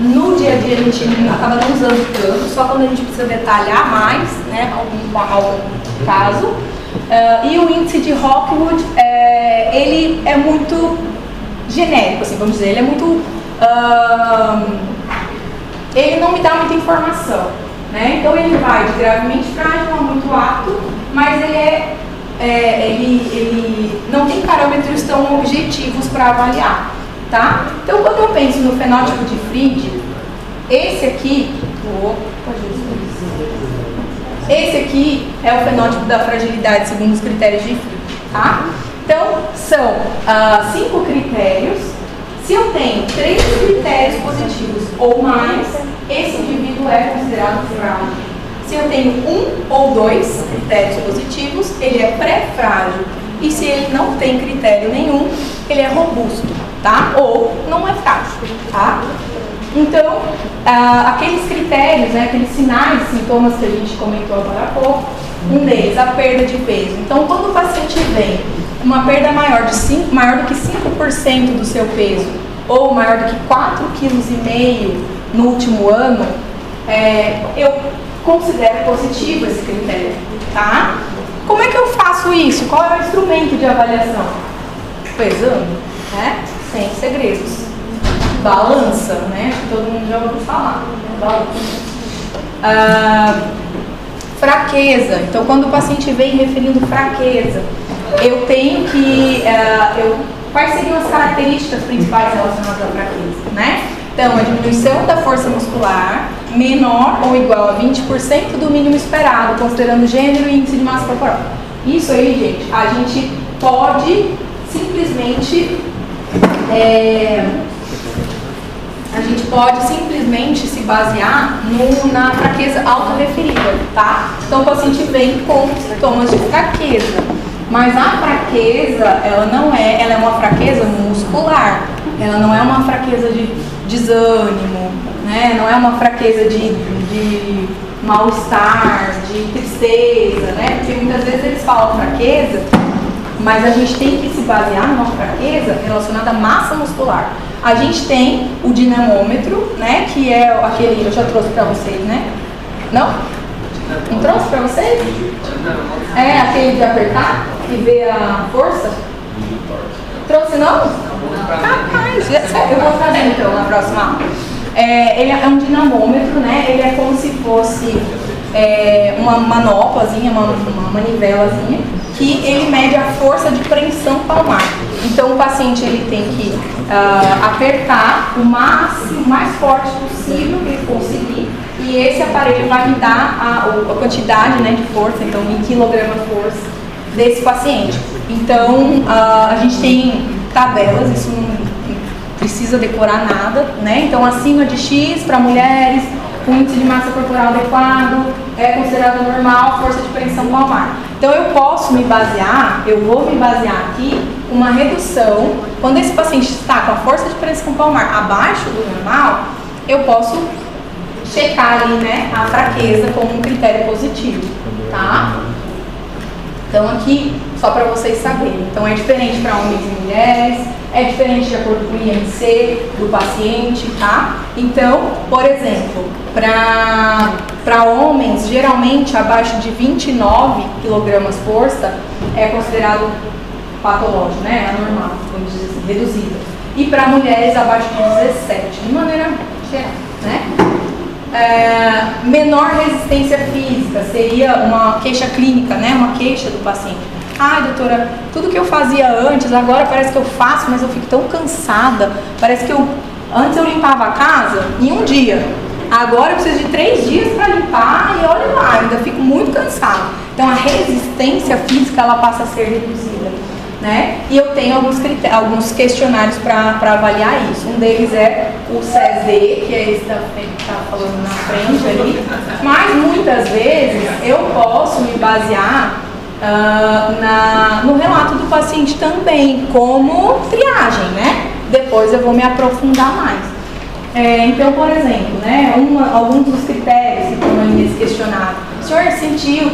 no dia a dia a gente acaba não usando tanto, só quando a gente precisa detalhar mais, né, algum caso. E o índice de Rockwood, ele é muito genérico, assim, vamos dizer, ele é muito... ele não me dá muita informação, né? Então ele vai de gravemente frágil a muito apto, mas ele não tem parâmetros tão objetivos para avaliar, tá? Então quando eu penso no fenótipo de Fried, esse aqui é o fenótipo da fragilidade segundo os critérios de Fried, tá? Então são 5 critérios. Se eu tenho 3 critérios positivos ou mais, esse indivíduo é considerado frágil. Se eu tenho 1 ou 2 critérios positivos, ele é pré-frágil. E se ele não tem critério nenhum, ele é robusto, tá? Ou não é frágil, tá? Então, aqueles critérios, né, aqueles sinais, sintomas que a gente comentou agora há pouco, um deles, a perda de peso. Então, quando o paciente vem uma perda maior do que 5% do seu peso, ou maior do que 4,5 kg no último ano, eu considero positivo esse critério, tá? Como é que eu faço isso? Qual é o instrumento de avaliação? Pesando, né? Sem segredos. Balança, né? Todo mundo já ouviu falar. Balança. Fraqueza. Então, quando o paciente vem referindo fraqueza, eu tenho que... quais seriam as características principais relacionadas à fraqueza, né? Então, a diminuição da força muscular menor ou igual a 20% do mínimo esperado, considerando gênero e índice de massa corporal. Isso aí, gente, a gente pode simplesmente se basear na fraqueza autorreferida, tá? Então, o paciente vem com sintomas de fraqueza, mas a fraqueza, ela é uma fraqueza muscular, ela não é uma fraqueza de desânimo, né? Não é uma fraqueza de mal-estar, de tristeza, né? Porque muitas vezes eles falam fraqueza, mas a gente tem que se basear numa fraqueza relacionada à massa muscular. A gente tem o dinamômetro, né? Que é aquele, eu já trouxe pra vocês, né? Não? Não trouxe pra vocês? É aquele de apertar e ver a força? Trouxe não? Capaz, eu vou trazer então na próxima aula. Ele é um dinamômetro, né? Ele é como se fosse uma manoplazinha, uma manivelazinha, que ele mede a força de pressão palmar. Então o paciente ele tem que apertar o máximo, mais forte possível que ele conseguir, e esse aparelho vai me dar a quantidade, né, de força, então em quilograma-força desse paciente. Então a gente tem tabelas, isso não precisa decorar nada, né? Então acima de X para mulheres, com índice de massa corporal adequado, é considerado normal, força de pressão palmar. Então eu posso me basear, eu vou me basear aqui uma redução, quando esse paciente está com a força de pressão palmar abaixo do normal, eu posso checar ali, né, a fraqueza como um critério positivo, tá? Então aqui, só para vocês saberem, então é diferente para homens e mulheres, é diferente de acordo com o IMC do paciente, tá? Então, por exemplo, para homens, geralmente abaixo de 29 kg força é considerado patológico, né? Anormal, vamos dizer assim, reduzido. E para mulheres abaixo de 17, de maneira geral, né? Menor resistência física seria uma queixa clínica, né? Uma queixa do paciente. Ai, doutora, tudo que eu fazia antes, agora parece que eu faço, mas eu fico tão cansada. Parece que antes eu limpava a casa em um dia. Agora eu preciso de 3 dias para limpar e olha lá, ainda fico muito cansada. Então a resistência física ela passa a ser reduzida, né? E eu tenho alguns questionários para avaliar isso. Um deles é o CESD, que é esse que está falando na frente ali. Mas muitas vezes eu posso me basear no relato do paciente também, como triagem, né? Depois eu vou me aprofundar mais. Então, por exemplo, né, alguns dos critérios que estão aí nesse questionário. O senhor sentiu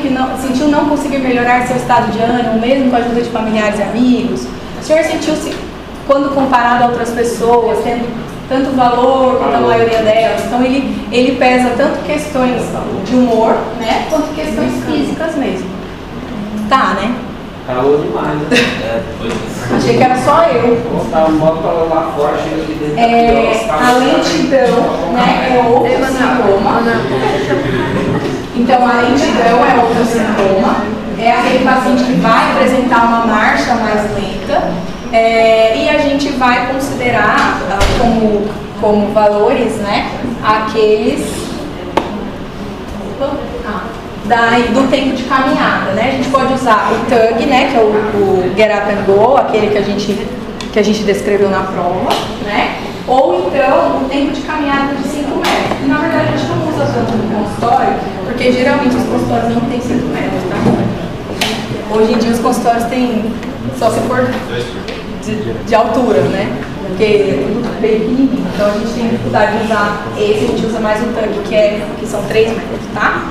não conseguir melhorar seu estado de ânimo, mesmo com a ajuda de familiares e amigos? O senhor sentiu-se, quando comparado a outras pessoas, tendo tanto valor quanto a maioria delas? Então, ele pesa tanto questões de humor, né, quanto questões físicas mesmo. Tá, né? Calor demais, né? Achei que era só eu. Tá um modo calor lá fora, chega aqui dentro. A lentidão, né, é outro sintoma. Então, a lentidão é outro sintoma. É aquele paciente que vai apresentar uma marcha mais lenta. E a gente vai considerar como valores, né, aqueles do tempo de caminhada, né? A gente pode usar o TUG, né, que é o Get Up and Go, aquele que a gente descreveu na prova, né? Ou então o tempo de caminhada de 5 metros. E, na verdade, a gente não usa tanto no consultório, porque geralmente os consultórios não têm 5 metros, tá? Hoje em dia os consultórios têm, só se for de altura, né? Porque é tudo bem pequenininho. Então a gente tem dificuldade de usar esse, a gente usa mais o TUG, que são 3 metros, tá?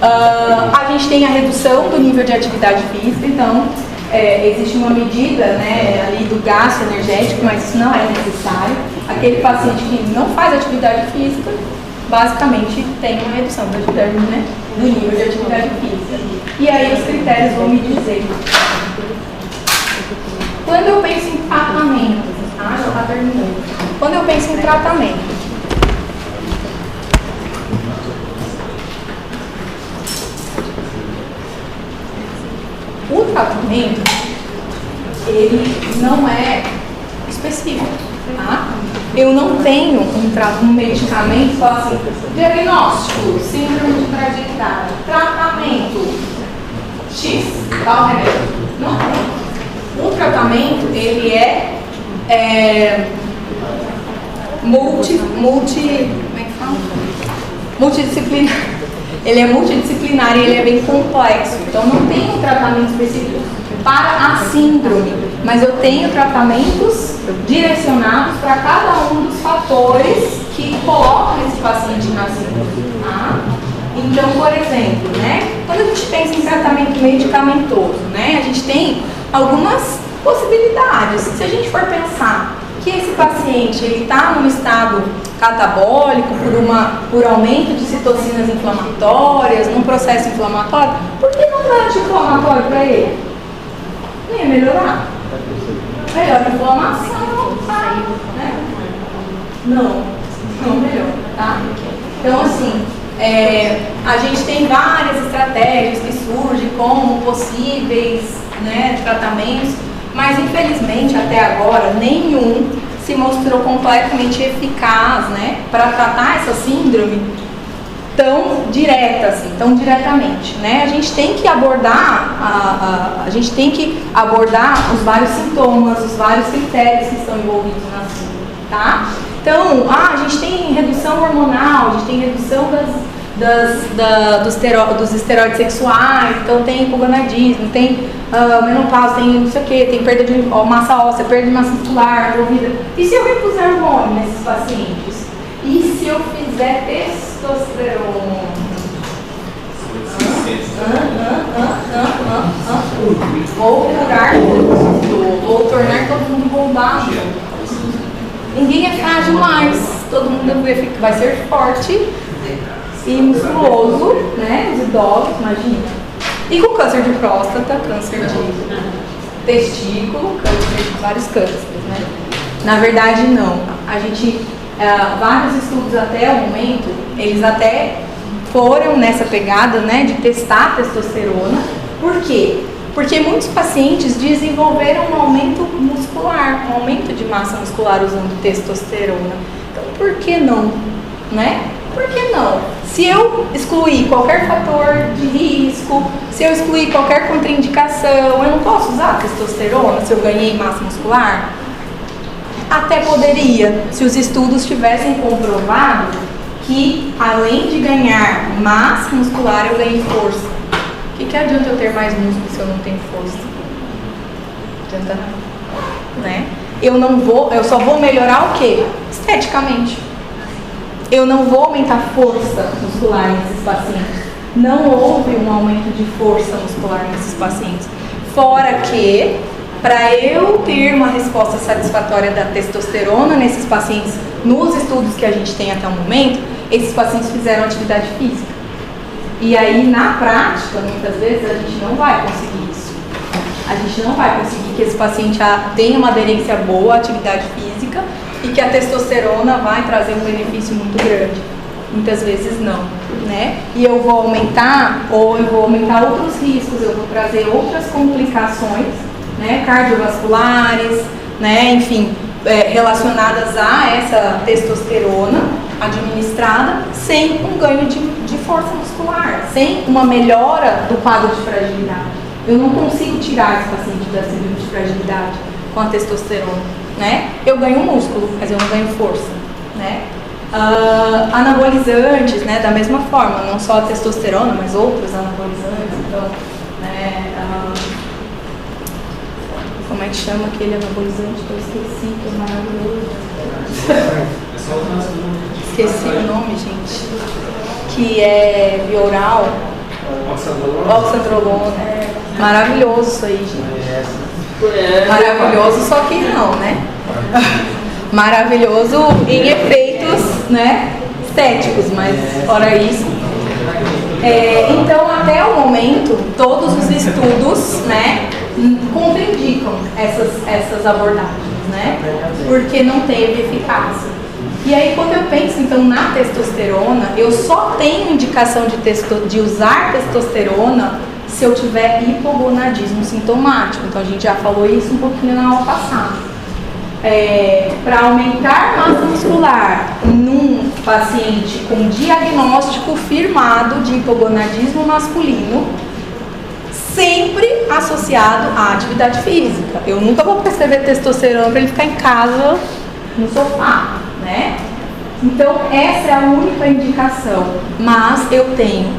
A gente tem a redução do nível de atividade física, então existe uma medida, né, ali do gasto energético, mas isso não é necessário. Aquele paciente que não faz atividade física, basicamente tem uma redução da atividade, né, do nível de atividade física. E aí os critérios vão me dizer. Quando eu penso em tratamento, já está terminando. Quando eu penso em tratamento, o tratamento, ele não é específico, tá? Eu não tenho um medicamento só assim, diagnóstico, síndrome de fragilidade, tratamento, X, tal remédio. Não tem. O tratamento, ele é multidisciplinar. Ele é multidisciplinar e ele é bem complexo. Então, não tem um tratamento específico para a síndrome, mas eu tenho tratamentos direcionados para cada um dos fatores que colocam esse paciente na síndrome. Tá? Então, por exemplo, né, quando a gente pensa em tratamento medicamentoso, né, a gente tem algumas possibilidades. Se a gente for pensar que esse paciente está num estado catabólico por aumento de citocinas inflamatórias, num processo inflamatório, por que não dar anti-inflamatório para ele? Não ia melhorar? Melhora a inflamação, né? Não melhora, tá? Então, assim, A gente tem várias estratégias que surgem como possíveis, né, tratamentos, mas infelizmente até agora nenhum se mostrou completamente eficaz, né, para tratar essa síndrome tão direta assim, tão diretamente, né? A gente tem que abordar a gente tem que abordar os vários sintomas, os vários critérios que estão envolvidos na síndrome, tá? Então, a gente tem redução hormonal, a gente tem redução dos esteroides sexuais, então tem hipogonadismo, tem menopausa, tem não sei o que, tem perda de massa óssea, perda de massa muscular envolvida. E se eu repuser hormônio nesses pacientes? E se eu fizer testosterona? Vou curar tudo, vou tornar todo mundo bombado. Ninguém é frágil mais, todo mundo vai ser forte e musculoso, né? Os idosos, imagina. E com câncer de próstata, câncer de testículo, câncer de vários cânceres, né? Na verdade, não. A gente, vários estudos até o momento, eles até foram nessa pegada, né, de testar a testosterona. Por quê? Porque muitos pacientes desenvolveram um aumento muscular, um aumento de massa muscular usando testosterona. Então, por que não? Né? Por que não? Se eu excluir qualquer fator de risco, se eu excluir qualquer contraindicação, eu não posso usar testosterona se eu ganhei massa muscular? Até poderia, se os estudos tivessem comprovado que, além de ganhar massa muscular, eu ganhei força. O que adianta eu ter mais músculo se eu não tenho força? Não adianta nada, né? Eu só vou melhorar o quê? Esteticamente. Eu não vou aumentar força muscular nesses pacientes. Não houve um aumento de força muscular nesses pacientes. Fora que, para eu ter uma resposta satisfatória da testosterona nesses pacientes, nos estudos que a gente tem até o momento, esses pacientes fizeram atividade física. E aí, na prática, muitas vezes, a gente não vai conseguir isso. A gente não vai conseguir que esse paciente tenha uma aderência boa à atividade física e que a testosterona vai trazer um benefício muito grande. Muitas vezes não, né? E eu vou aumentar outros riscos, eu vou trazer outras complicações, né, cardiovasculares, né, enfim, relacionadas a essa testosterona administrada, sem um ganho de força muscular, sem uma melhora do quadro de fragilidade. Eu não consigo tirar esse paciente da síndrome de fragilidade com a testosterona, né? Eu ganho músculo, mas eu não ganho força, né? Anabolizantes, né, da mesma forma, não só a testosterona, mas outros anabolizantes, então, né, como é que chama aquele anabolizante que eu esqueci, que é maravilhoso? Esqueci o nome, gente. Que é bioral. Oxandrolona. Maravilhoso isso aí, gente. Maravilhoso, só que não, né? Maravilhoso em efeitos, né, estéticos, mas fora isso. Então, até o momento, todos os estudos, né, contraindicam essas abordagens, né, porque não teve eficácia. E aí, quando eu penso, então, na testosterona, eu só tenho indicação de usar testosterona se eu tiver hipogonadismo sintomático. Então, a gente já falou isso um pouquinho na aula passada. Para aumentar massa muscular num paciente com diagnóstico firmado de hipogonadismo masculino, sempre associado à atividade física. Eu nunca vou prescrever testosterona para ele ficar em casa no sofá, né? Então, essa é a única indicação. Mas eu tenho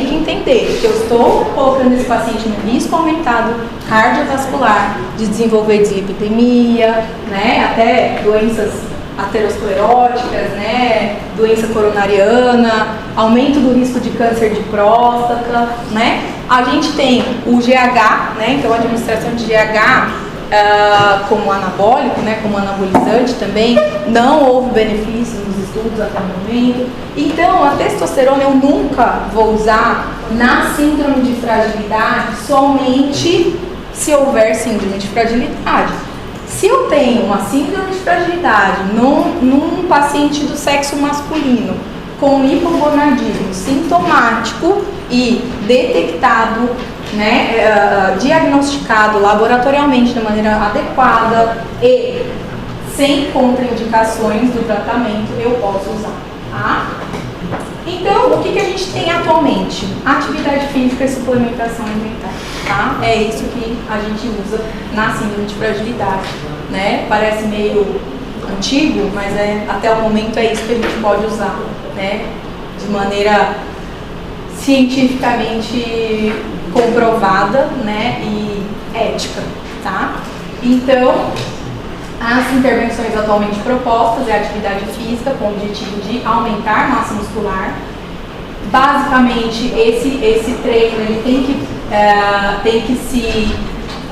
que entender que eu estou colocando esse paciente no risco aumentado cardiovascular de desenvolver dislipidemia, né? Até doenças ateroscleróticas, né? Doença coronariana, aumento do risco de câncer de próstata, né? A gente tem o GH, né? Então, a administração de GH como anabólico, né, como anabolizante também, não houve benefícios nos estudos até o momento. Então, a testosterona eu nunca vou usar na síndrome de fragilidade somente se houver síndrome de fragilidade. Se eu tenho uma síndrome de fragilidade num paciente do sexo masculino com hipogonadismo sintomático e detectado, né, diagnosticado laboratorialmente de maneira adequada e sem contraindicações do tratamento, eu posso usar, tá? Então, o que a gente tem atualmente? Atividade física e suplementação alimentar, tá? É isso que a gente usa na síndrome de fragilidade, né? Parece meio antigo, mas até o momento é isso que a gente pode usar, né? De maneira cientificamente comprovada, né? E ética, tá? Então, as intervenções atualmente propostas é a atividade física com o objetivo de aumentar a massa muscular. Basicamente, esse treino ele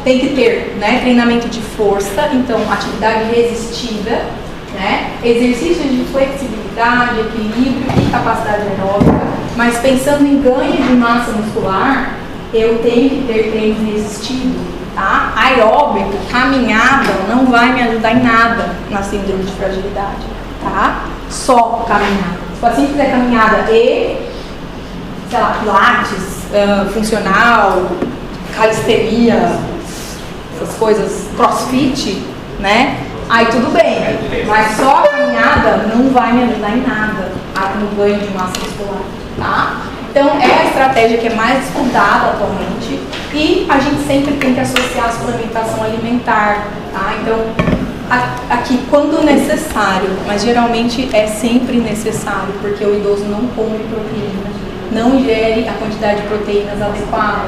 tem que ter, né, treinamento de força, então atividade resistida, né, exercícios de flexibilidade, equilíbrio e capacidade aeróbica. Mas pensando em ganho de massa muscular, eu tenho que ter treino resistido. Tá? Aeróbico, caminhada, não vai me ajudar em nada na síndrome de fragilidade, tá? Só caminhada. Se o paciente fizer caminhada e, sei lá, pilates, funcional, calistenia, essas coisas, crossfit, né? Aí tudo bem, mas só a caminhada não vai me ajudar em nada no ganho de massa muscular, tá? Então, é a estratégia que é mais estudada atualmente e a gente sempre tem que associar a suplementação alimentar, tá? Então, aqui, quando necessário, mas geralmente é sempre necessário, porque o idoso não come proteína, não ingere a quantidade de proteínas adequada.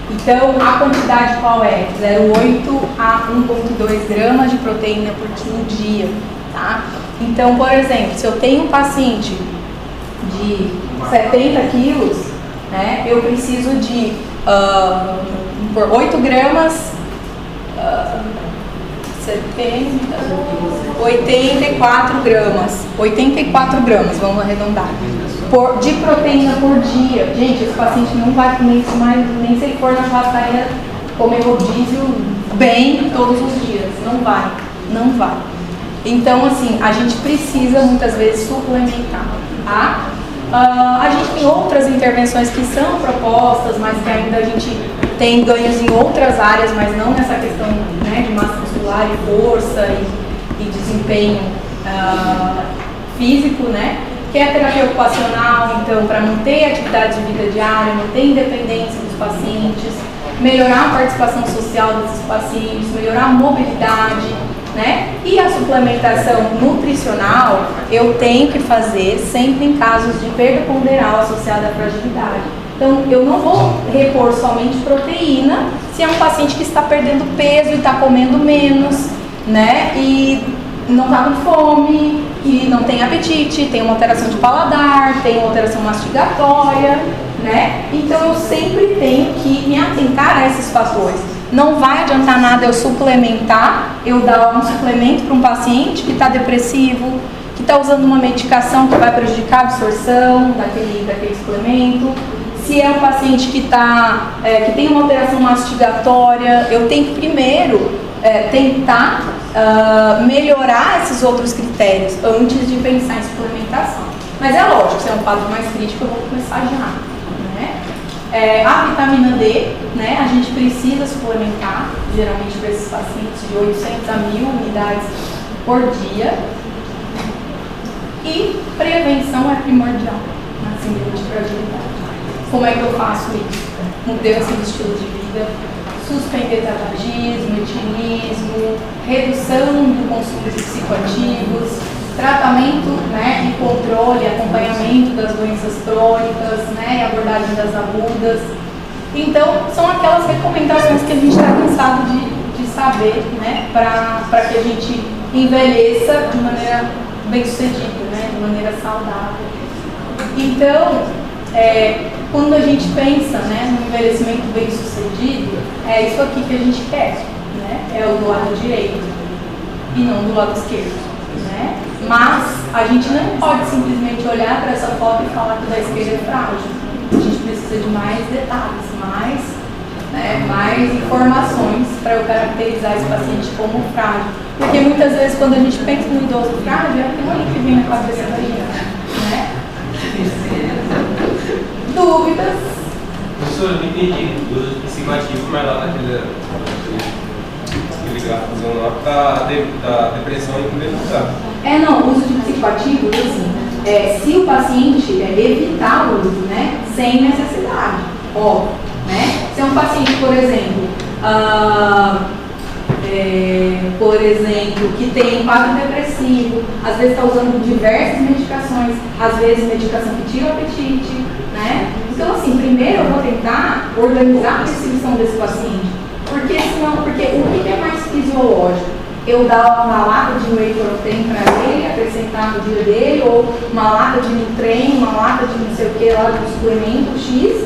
Então, a quantidade qual é? 0,8 a 1,2 gramas de proteína por quilo dia, tá? Então, por exemplo, se eu tenho um paciente de 70 quilos, né, eu preciso de 8 gramas, 84 gramas, vamos arredondar, de proteína por dia. Gente, esse paciente não vai comer isso mais, nem se ele for na churrascaria comer rodízio bem todos os dias, não vai. Então, assim, a gente precisa muitas vezes suplementar, tá? A gente tem outras intervenções que são propostas, mas que ainda a gente tem ganhos em outras áreas, mas não nessa questão, né, de massa muscular e força e desempenho físico, né? Que é a terapia ocupacional, então, para manter a atividade de vida diária, manter a independência dos pacientes, melhorar a participação social desses pacientes, melhorar a mobilidade, né? E a suplementação nutricional eu tenho que fazer sempre em casos de perda ponderal associada à fragilidade. Então, eu não vou repor somente proteína se é um paciente que está perdendo peso e está comendo menos, né? E não está com fome, e não tem apetite, tem uma alteração de paladar, tem uma alteração mastigatória, né? Então, eu sempre tenho que me atentar a esses fatores. Não vai adiantar nada eu suplementar, eu dar um suplemento para um paciente que está depressivo, que está usando uma medicação que vai prejudicar a absorção daquele suplemento. Se é um paciente que tem uma alteração mastigatória, eu tenho que primeiro tentar melhorar esses outros critérios antes de pensar em suplementação. Mas é lógico, se é um quadro mais crítico, eu vou começar já. A vitamina D, né, a gente precisa suplementar, geralmente para esses pacientes, de 800 a 1000 unidades por dia. E prevenção é primordial na síndrome de fragilidade. Como é que eu faço isso? Mudança do estilo de vida, suspender tabagismo, etilismo, redução do consumo de psicoativos, tratamento, né, e controle, acompanhamento das doenças crônicas, né, e abordagem das agudas. Então, são aquelas recomendações que a gente está cansado de saber, né, para que a gente envelheça de maneira bem-sucedida, né, de maneira saudável. Então, quando a gente pensa, né, no envelhecimento bem-sucedido, é isso aqui que a gente quer, né, é o do lado direito e não do lado esquerdo, né? Mas a gente não pode simplesmente olhar para essa foto e falar que o da esquerda é frágil. A gente precisa de mais detalhes, mais informações para eu caracterizar esse paciente como frágil. Porque muitas vezes quando a gente pensa no idoso frágil, é aquilo ali que vem na cabeça da gente, né? Dúvidas? Professor, eu não entendi. Uso psicoativo, mas lá naquele gráfico lá da depressão em primeiro lugar. Não, o uso de psicoativos, assim, se o paciente evitar o uso, né, sem necessidade, óbvio, né? Se é um paciente, por exemplo, que tem um quadro depressivo, às vezes está usando diversas medicações, às vezes medicação que tira o apetite, né? Então, assim, primeiro eu vou tentar organizar a prescrição desse paciente, porque o que é mais fisiológico? Eu dar uma lata de whey protein para ele, acrescentar no dia dele, ou uma lata de Nutren, uma lata de não sei o que lá, de suplemento X,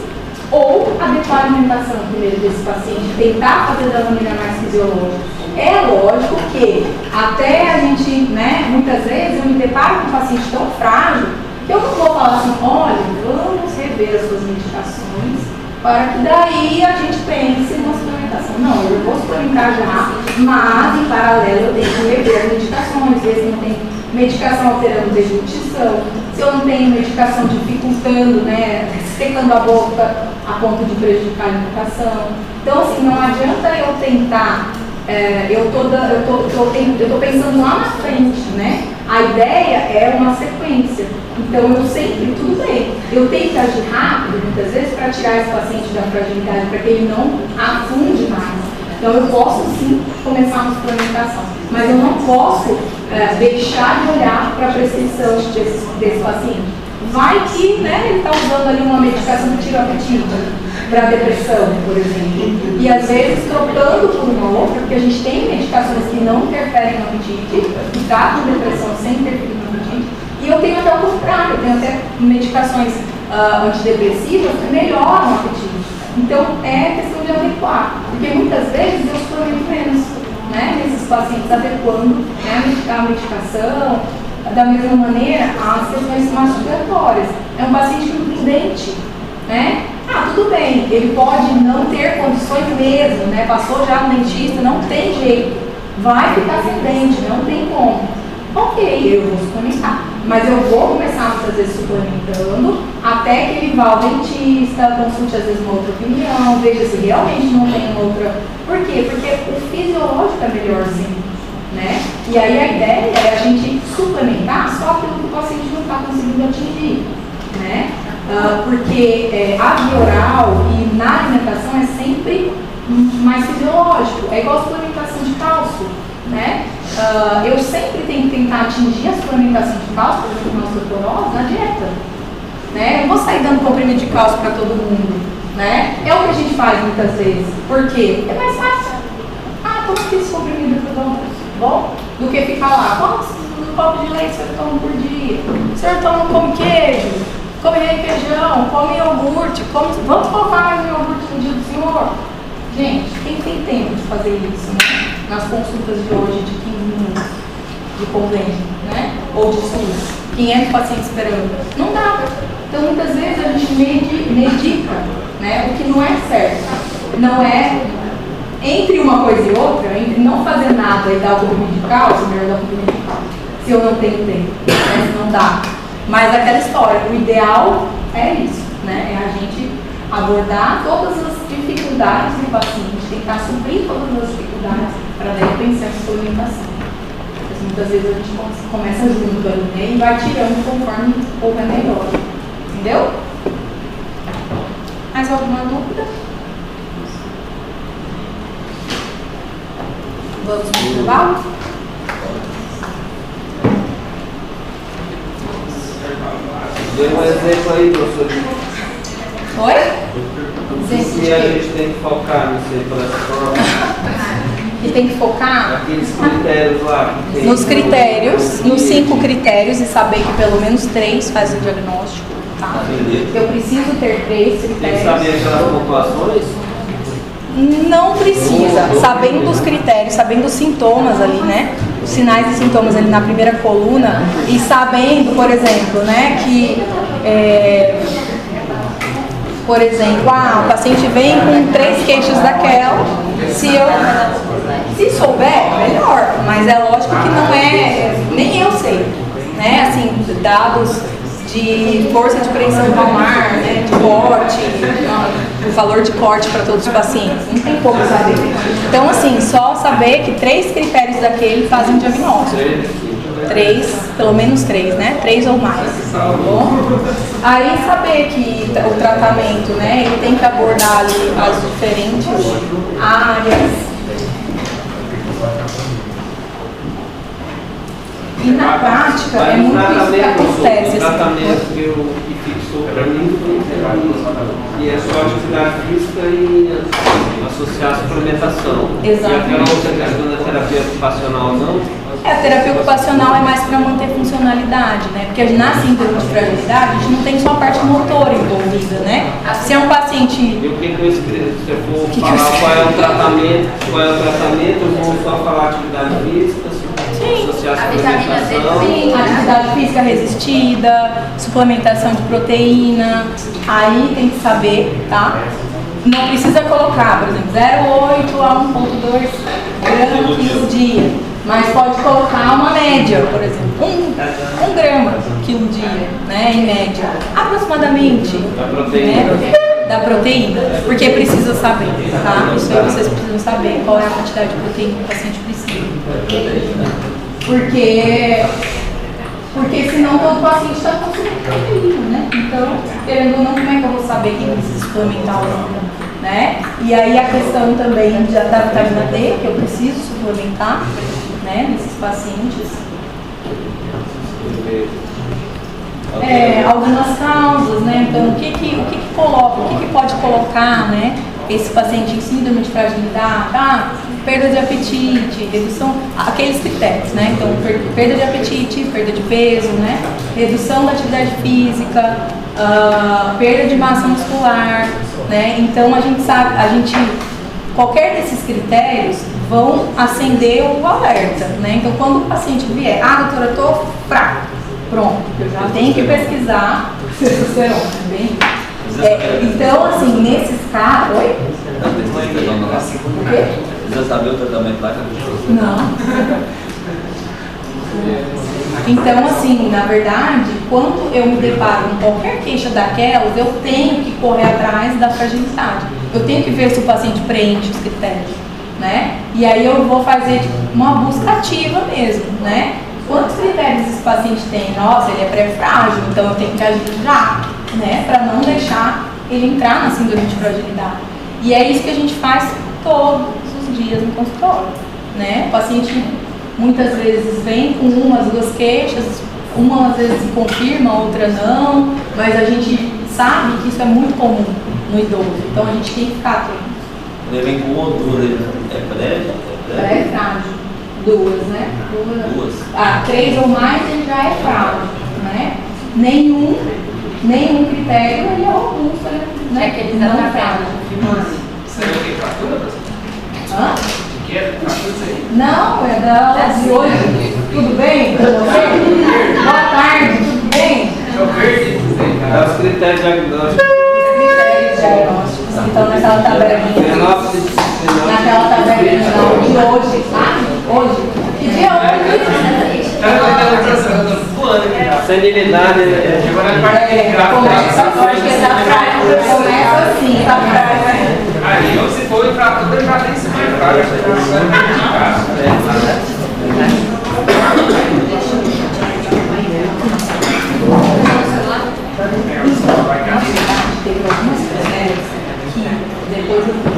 ou adequar a alimentação primeiro desse paciente, tentar fazer da maneira mais fisiológica. É lógico que até a gente, né, muitas vezes eu me deparo com um paciente tão frágil que eu não vou falar assim, olha, vamos rever as suas medicações para que daí a gente pense na suplementação. Não, eu vou suplementar já, mas em paralelo eu tenho que rever as medicações, ver se não tem medicação alterando deglutição, se eu não tenho medicação dificultando, né, secando a boca a ponto de prejudicar a alimentação. Então, assim, não adianta eu tentar, eu tô pensando lá na frente, né? A ideia é uma sequência. Então, eu sempre, tudo bem, eu tenho que agir rápido, muitas vezes, para tirar esse paciente da fragilidade, para que ele não afunde mais. Então, eu posso, sim, começar uma suplementação, mas eu não posso deixar de olhar para a prescrição desse paciente. Vai que, né, ele está usando ali uma medicação que tira o apetite para depressão, por exemplo. E às vezes trocando por uma outra, porque a gente tem medicações que não interferem no apetite, que tratam depressão sem interferir no apetite. E eu tenho até o contrário, eu tenho até medicações antidepressivas que melhoram o apetite. Então é questão de adequar, porque muitas vezes eu suplemento menos, né, nesses pacientes, adequando, né, a medicação. Da mesma maneira, as questões masturbatórias. É um paciente imprudente, né? Tudo bem, ele pode não ter condições mesmo, né? Passou já no dentista, não tem jeito. Vai ficar sem dente, não tem como. Ok, eu vou suplementar. Mas eu vou começar muitas vezes suplementando até que ele vá ao dentista, consulte às vezes uma outra opinião, veja se realmente não tem uma outra. Por quê? Porque o fisiológico é melhorzinho. Né? E aí a ideia é a gente suplementar só aquilo que o paciente não está conseguindo atingir, né? Porque a via oral e na alimentação é sempre mais fisiológico, é igual a suplementação de cálcio, né? Eu sempre tenho que tentar atingir a suplementação de cálcio, por exemplo, na osteoporose, na dieta, né? Eu não vou sair dando comprimido de cálcio para todo mundo, né? É o que a gente faz muitas vezes, porque é mais fácil. Toma aqui esse comprimido para o bom, do que ficar lá, quantos copos de leite o senhor toma por dia? O senhor come queijo, come requeijão, come iogurte, vamos colocar mais um iogurte no dia do senhor? Gente, quem tem tempo de fazer isso, né? Nas consultas de hoje de 15 minutos de convênio, né? Ou de SUS, 500 pacientes esperando. Não dá. Então, muitas vezes a gente medica, né? O que não é certo. Não é entre uma coisa e outra, entre não fazer nada e dar o comprimido de cálcio, melhor dar o comprimido de cálcio, se eu não tenho tempo, né? Não dá. Mas aquela história, o ideal é isso, né? É a gente abordar todas as dificuldades do paciente, tentar suprir todas as dificuldades para daí pensar em suplementação. Porque muitas vezes a gente começa junto ali, né? E vai tirando conforme houver melhor. Entendeu? Mais alguma dúvida? Vamos no intervalo? Dê um exemplo aí, professor. Oi? Se a gente tem que focar nisso aí para essa prova. E tem que focar? Aqueles critérios lá. Nos critérios, nos 5 critérios, e saber que pelo menos 3 fazem o diagnóstico, tá? Eu preciso ter 3 critérios. Tem que saber aquelas pontuações? Não precisa, sabendo os critérios, sabendo os sintomas ali, né? Os sinais e sintomas ali na primeira coluna e sabendo, por exemplo, né, que, por exemplo, o paciente vem com 3 queixas daquela, se souber, melhor, mas é lógico que não é, nem eu sei, né? Assim, dados de força de pressão palmar, né, de corte, o valor de corte para todos os pacientes. Não tem como saber. Então, assim, só saber que 3 critérios daquele fazem diagnóstico. 3, pelo menos 3, né? 3 ou mais, tá bom? Aí saber que o tratamento, né, ele tem que abordar ali as diferentes áreas. E na prática é muito isso que acontece. O tratamento que fixou para mim foi e é só atividade física e associar a suplementação. Exatamente. E aquela outra questão da terapia ocupacional não? A terapia ocupacional é mais para manter funcionalidade, né? Porque na síndrome de fragilidade a gente não tem só a parte motora envolvida, né? Se é um paciente... E o que eu escrevo? Se eu for falar qual é o tratamento, eu vou só falar atividade física, associar a suplementação. Sim, atividade física resistida, suplementação de proteína, aí tem que saber, tá? Não precisa colocar, por exemplo, 0,8 a 1,2 grama quilo dia, mas pode colocar uma média, por exemplo, 1 grama quilo dia, né, em média, aproximadamente. Da proteína. Né, da proteína, porque precisa saber, tá? Isso aí vocês precisam saber qual é a quantidade de proteína que o paciente precisa. Porque senão todo paciente está consumindo proteína, né? Então, querendo ou não, como é que eu vou saber que precisa suplementar ou não? Né? E aí a questão também da vitamina D, que eu preciso suplementar, né, nesses pacientes. Algumas causas, né? Então, o que pode colocar, né, esse paciente em síndrome de fragilidade? Perda de apetite, redução, aqueles critérios, né? Então, perda de apetite, perda de peso, né? Redução da atividade física, perda de massa muscular, né? Então, a gente sabe, qualquer desses critérios vão acender o alerta, né? Então, quando o paciente vier, doutora, eu tô fraco, pronto, eu já tenho que pesquisar testosterona, bem? Então, assim, nesses casos... Oi? O quê? Precisa saber o tratamento lá? Não. Então, assim, na verdade, quando eu me deparo com qualquer queixa daquelas, eu tenho que correr atrás da fragilidade. Eu tenho que ver se o paciente preenche os critérios, né? E aí eu vou fazer uma busca ativa mesmo, né? Quantos critérios esse paciente tem? Nossa, ele é pré-frágil, então eu tenho que agir já, né? Para não deixar ele entrar na síndrome de fragilidade. E é isso que a gente faz todos os dias no consultório, né? O paciente muitas vezes vem com 1, 2 queixas, uma às vezes se confirma, outra não, mas a gente sabe que isso é muito comum no idoso, então a gente tem que ficar atento. Ele vem com 1 ou 2, é pré-frágil. 2, né? 2. 3 ou mais ele já é frágil, né? Nenhum critério ele é robusto, né? Que ele não é frágil. Você é o que? Fratura? Hã? O que é? Fratura isso aí? Não, é da aula de hoje. Tudo bem com você? Boa tarde, tudo bem? É o verde. É os critérios diagnósticos. Critérios diagnósticos. Então, naquela tabelinha. Naquela tabelinha de hoje, tá? Hoje. Que dia é hoje? Senilidade Chegou na parte de começa assim, tá? Aí, ou se for fratura, já tem se preparar. Teve algumas mulheres que depois eu fui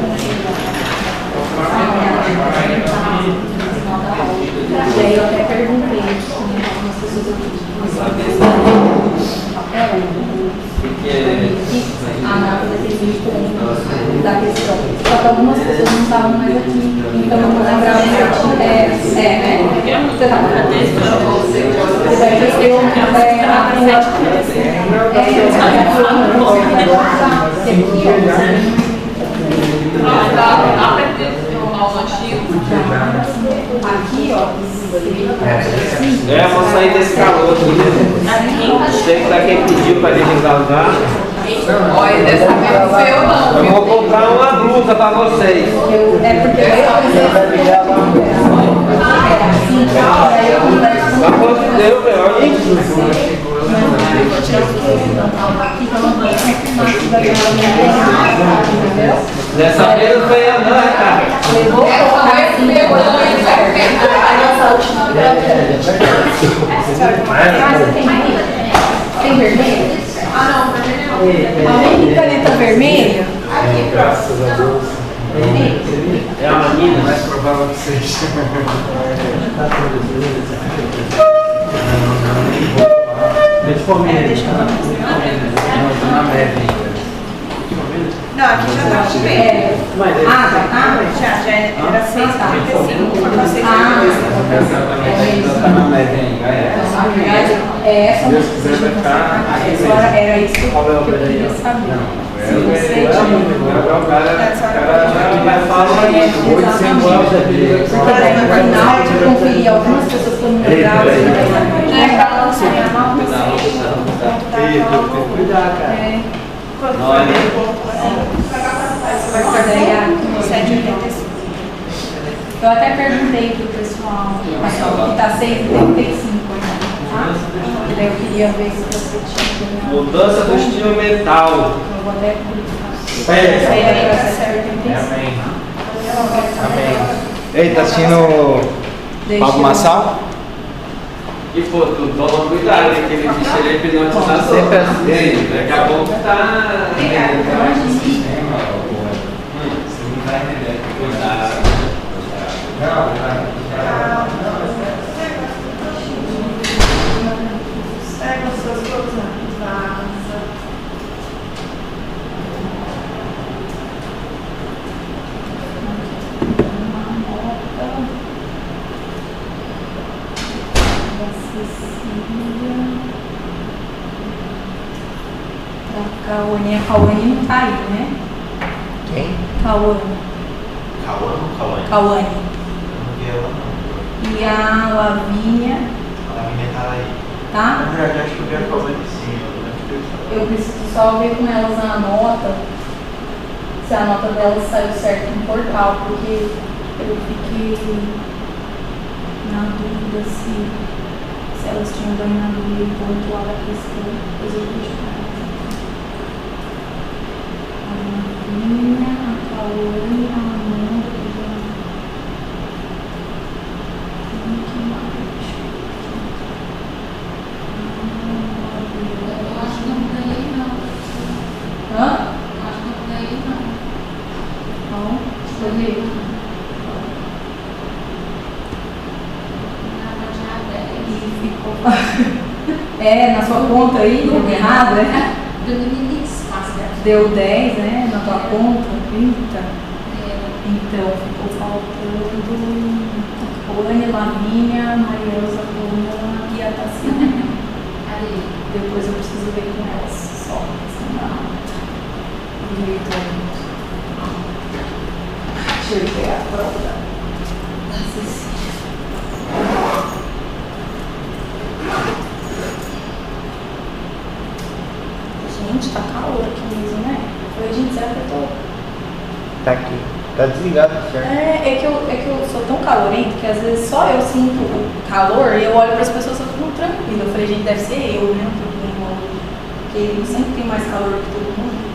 e aí eu até perguntei algumas pessoas da questão. Só que algumas pessoas não estavam mais aqui, então eu não lembrava né? Você tá com a aqui, ó. Vamos sair desse calor aqui. Sei que tá quem pediu pra gente engasgar. Olha, dessa vez não foi eu não. Eu vou comprar uma blusa pra vocês. É porque Pelo amor de Deus, velho. vou tirar o quê? Aqui pra não confirmar se vai ganhar entendeu? Dessa vez não foi eu, não, cara. Levou a nossa última tem vermelho? Ah, não, vermelho não. Alguém tem caneta vermelha? Aqui, Graças a Deus. É a menina. Mais provável que seja. Deixa eu comer. Na média. Não, aqui já tá de bem. Já era 6,35, foi pra 6,35. Na média ainda. Essa Deus quiser vai ficar. agora era isso que eu queria saber. Se você tinha. O cara vai falar Porque daí no final eu conferi algumas pessoas que eu não lembrava. Cuidar, cara. Vai fazer a 7,85. Eu até perguntei pro pessoal que tá 6,35 ainda, tá? Daí eu queria ver se você tinha. Mudança do estilo mental. Eu vou até publicar. Pega. Amém. Amém. Ei, tá assistindo Pablo Massal? E pô, tu toma cuidado, que aquele bicho ele é hipnotizador. Sempre assim. Daqui a pouco tá. Você não vai entender. Cuidado. Pega os seus produtos. Cauane, a Cauane não tá aí, né? Quem? Cauane. Cauã? Cauane. Não vi ela não. E a Lavínia, A menina tá aí. tá? Na verdade, acho que eu vi a Cauã de cima. Eu preciso só ver com elas a nota, se a nota delas saiu certo no portal, porque eu fiquei na dúvida se elas tinham ganhado e pontuado a questão. Depois eu vejo com elas. A Lavínia, a Cauane, a Amanda, que mais? Eu acho que não ganhei, não. Hã? Acho que não ganhei, não. Não, deixa eu ver. E ficou. É, na sua conta aí, deu errado, né? Deu 10, né? Na tua conta, 30. Então, ficou faltando a Cauane, Lavínia, Marielza, Bruna e a Tassiana. Depois eu preciso ver com elas só. Deixa eu pegar a prova. Gente, tá calor aqui mesmo, né? Foi, gente, será que eu tô... Tá aqui. Tá desligado, certo? É que eu sou tão calorento que às vezes só eu sinto o calor e eu olho para as pessoas e eu fico tranquila. Eu falei, gente, deve ser eu, né? Porque eu sempre tenho mais calor que todo mundo.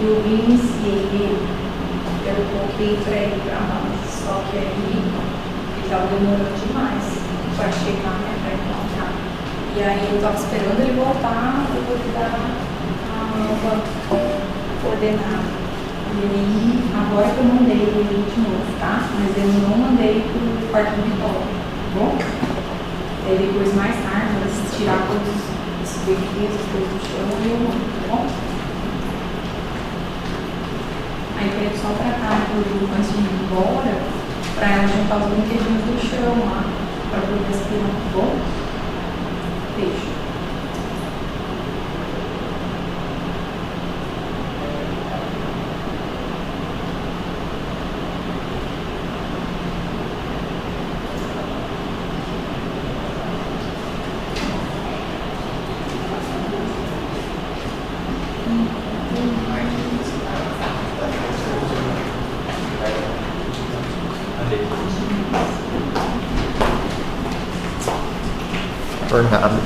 eu iniciei ele, eu coloquei para ele para nós, só que aí ele estava demorando demais para chegar, né, para encontrar. E aí eu estava esperando ele voltar para poder dar a nova coordenada. E aí, agora que eu mandei ele de novo, tá? Mas eu não mandei para o quarto do Vitória, tá bom? Aí depois, mais tarde, eles tirar todos os brinquedos, as coisas do chão e eu mando, tá bom? Aí queria só tratar antes de ir embora, para ela juntar os brinquedinhos do chão lá, para poder aspirar, tá bom? Beijo. Tornado.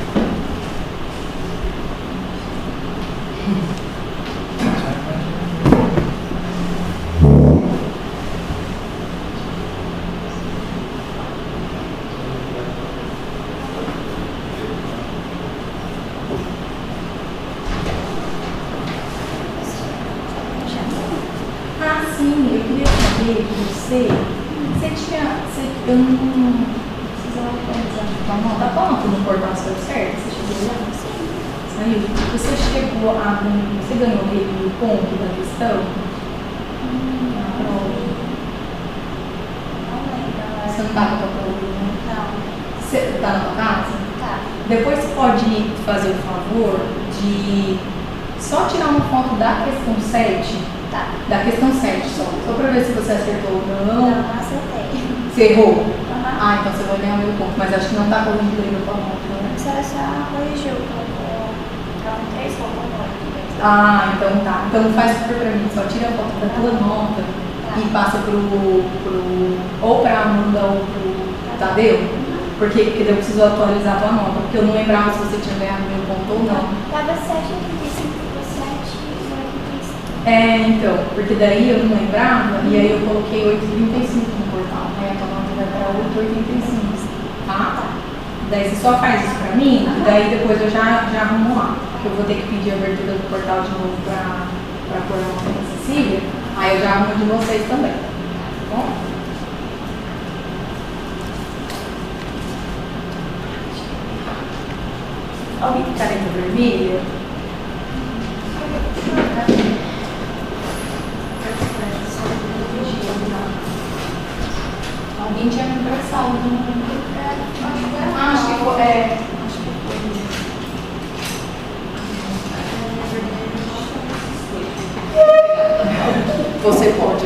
Ah, sim, eu queria saber de você. Eu não precisava atualizar. Tá falando no portal saiu certo? Você chegou lá? Sim. Saiu? Você chegou a. Você ganhou aquele ponto da questão? Não. Você não tá com a tua coluna? Não. Você tá na tua casa? Tá. Depois você pode fazer o favor de só tirar uma foto da questão 7. Tá. Da questão 7 só pra ver se você acertou ou não. Não, acertei. Você errou? Aham. Ah, então você vai ganhar meio ponto, mas acho que não tá corrigindo ainda com a nota, né? Você só corrigiu, colocou 3 colocou 9. Ah, então tá. Então faz super pra mim, só tira a foto da tua nota e passa ou pra Amanda ou pro Tadeu, porque daí eu preciso atualizar a tua nota, porque eu não lembrava se você tinha ganhado meio ponto ou não. Tava 7,85 por 7 e 8,85. Então, porque daí eu não lembrava e aí eu coloquei 8,35 no portal, aí a tua nota vai para 8,85, tá? Daí você só faz isso pra mim e daí depois eu já arrumo lá, porque eu vou ter que pedir a abertura do portal de novo pra pôr a nota acessível, aí eu já arrumo de vocês também, tá bom? Alguém tem caneta vermelha? Alguém tinha me emprestado, acho que foi. Você pode.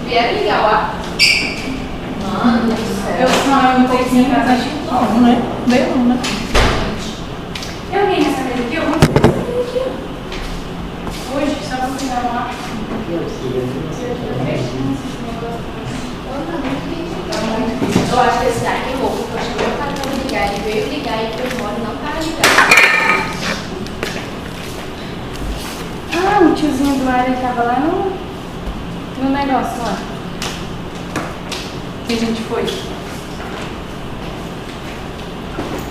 Vieram ligar o ar. Mano do céu. Eu só um pouquinho, mas acho que não, né? Veio não, né? Tem alguém nessa mesa aqui? Eu vou aqui. Hoje, só pra pegar o ar. Eu acho que esse cara que louco, porque eu acho que não para de ligar. Ele veio ligar e foi embora e não para de ligar. Ah, o tiozinho do ar, ele tava lá no negócio lá. Que a gente foi.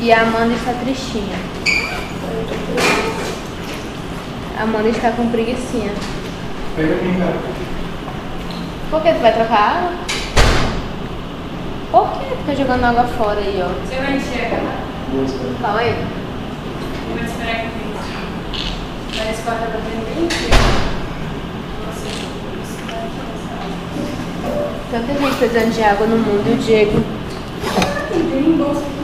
E a Amanda está tristinha. A Amanda está com preguicinha. Pega aqui, cara. Por que tu vai trocar água? Por que tu tá jogando água fora aí, ó? Você vai enxergar, tá? Calma aí. Eu vou esperar que eu mas esse quarto tá bem inteiro. Tanta gente precisando de água no mundo e o Diego. Tem um bolso aqui.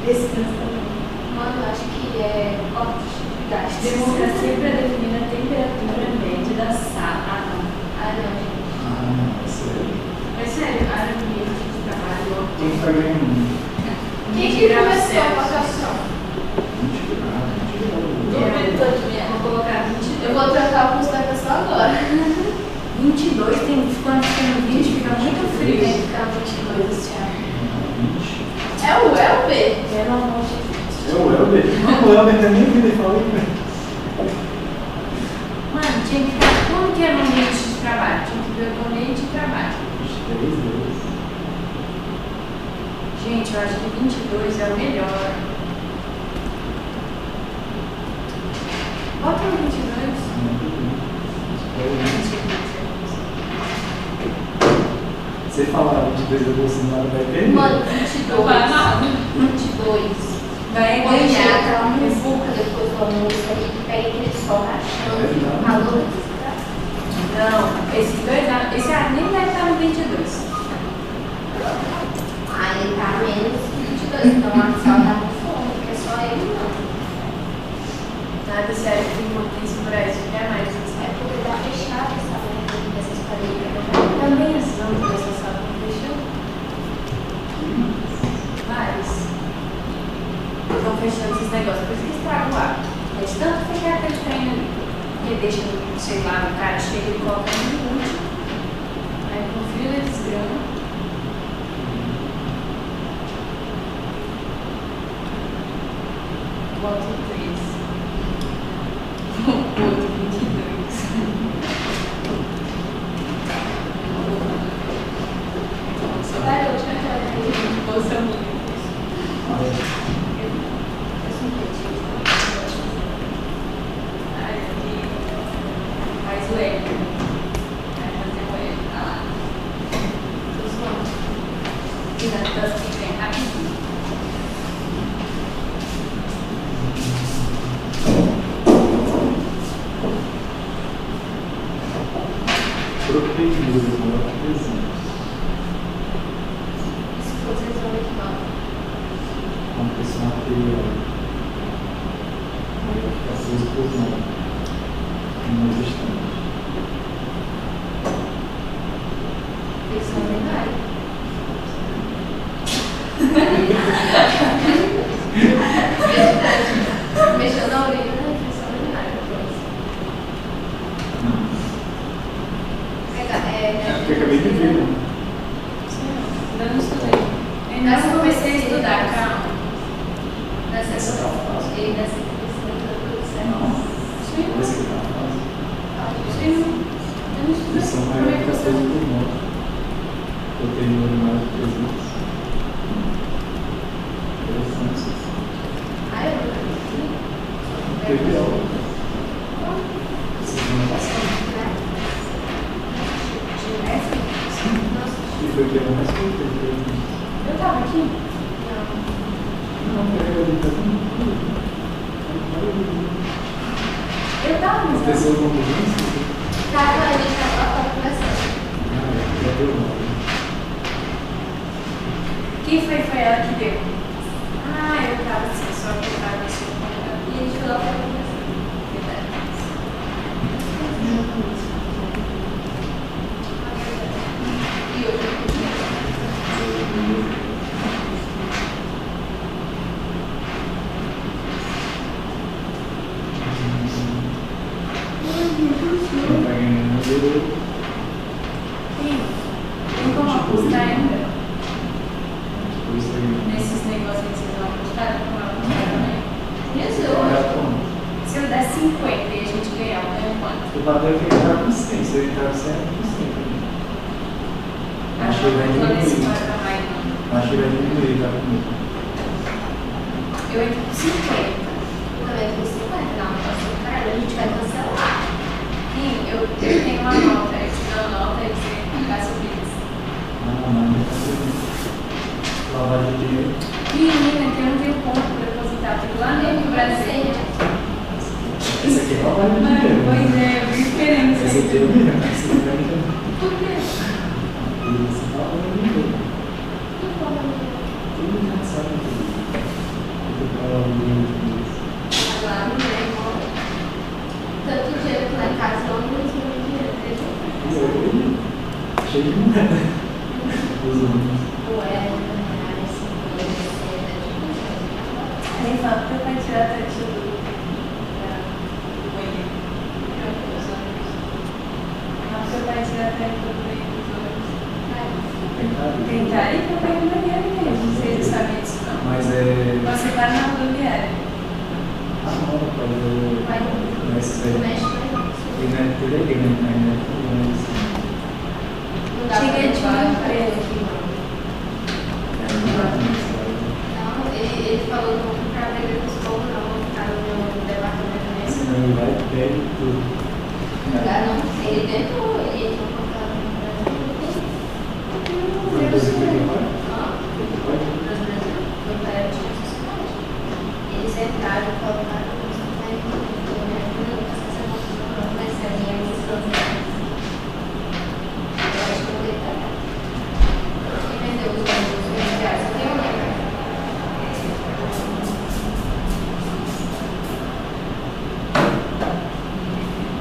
Descanso também. Mano, eu acho que é oportunidade. Democracia predomina a temperatura média da sala. Ah, não. Ah, não, gente. Ah, sério. É sério, área ambiente de trabalho. Quem está ganhando? Quem que começou a votação? Vou colocar 22. Eu vou trocar o curso da pessoa agora. 22 tem quando tem 20, fica muito frio. Vai ficar 22 esse ano. 20. É o B. Pelo amor de Deus. É o Elber? Não, o Elber também vida e falou. Mano, tinha que ficar. Como que era o ambiente de trabalho? Tinha que ver o ambiente de trabalho. 3. Gente, eu acho que 22 é o melhor. Bota no 22. Você falar 22 do Bolsonaro vai perder? Mano, 22. Vai nada. 22. Vai Põe ganhar. aquela muvuca depois do almoço aí, que pega aquele sol rachando, calor. Não, esses dois anos. Esse ano nem deve estar no 22. Ah, ele tá menos que 22, então a sal tá com fome, porque é só ele não. Nada sério que impotência por aí, isso quer mais. É porque tá fechado essa lâmpada dessas paredes. Também as lâmpadas dessa sala estão fechando. Vários. Estão fechando esses negócios, por isso que estraga o ar. Mas tanto fechar aquele trem ali. Porque deixa, sei lá, o cara chega e coloca no último. Aí com o frio eles desgrama. Bota o 3. O outro 22. Só vai eu tinha que Bolsa muito. Aí aqui faz o L. Vai fazer o L. Tá lá. Os pontos. E das que vem rapidinho. Troquei de luz, agora tá desenho. Se fosse resolver que não. Uma pessoa material. Vai ficar 6 por 9. Não existente. Isso é verdade. Mexeu na orelha, né? Isso é verdade. Eu acabei de ver, né? Ainda não estudei. Ainda não comecei a estudar, calma. Nessa Essa tá fácil. e nessa questão Esse que tá fácil. Eu não estudei. Eles são Como é maiores que que você 6 por 9. Eu tenho um número mais de 3 vezes. Interessante. Ah, eu não Teve aula. Vocês vão passar. E foi o que eu mais gostei. Eu tava aqui? Não, pega ali, tá vendo? Eu tava, mas Aconteceu alguma mudança? Cara, a gente tava conversando. Ah, já deu nome. quem foi ela que deu? Ah, eu tava assim, só que eu tava assim. E a gente foi lá pra conversar. E eu Quem tá ganhando eu. Tem como apostar ainda? Por isso aí. Nesses negócios que vocês vão apostar? Como apostar também? Se eu der 50 e a gente ganhar, eu ganho quanto? O padrão tem que estar com 100, se ele está com 100, Acho que eu vou nesse para mais não. acho que vai diminuir, tá comigo. Eu entro com 50. também com 50, não, nossa, cara, a gente vai cancelar. Sim, eu tenho uma nota, eu te dou a nota e você pagar sobre isso. Ah, não, não tá tudo. Lavagem de dinheiro. Menina, que eu não tenho conta para depositar, tem lá no Brasil. Esse aqui é lavagem de dinheiro. Pois é, eu vi diferença. Esse aqui é o mesmo, esse aqui é o mesmo. Por quê? Esse é lavagem de dinheiro. Tudo engraçado aqui. Ou é uma assim, Aí fala, teu pai tirar a tete do banheiro. Não, seu pai tirar a tete do banheiro dos olhos. Tentar ir pro banheiro mesmo, vocês sabem disso não. Mas é. Você para na rodoviária. Ah, não, pode. Mas é. Ele não é tudo ali, né? Tinha empresa aqui. Não, ele falou não para vender dos povos, não, para no departamento mesmo. Não, vai pega tudo. Não, ele tentou, ele entrou com a eles entraram e colocaram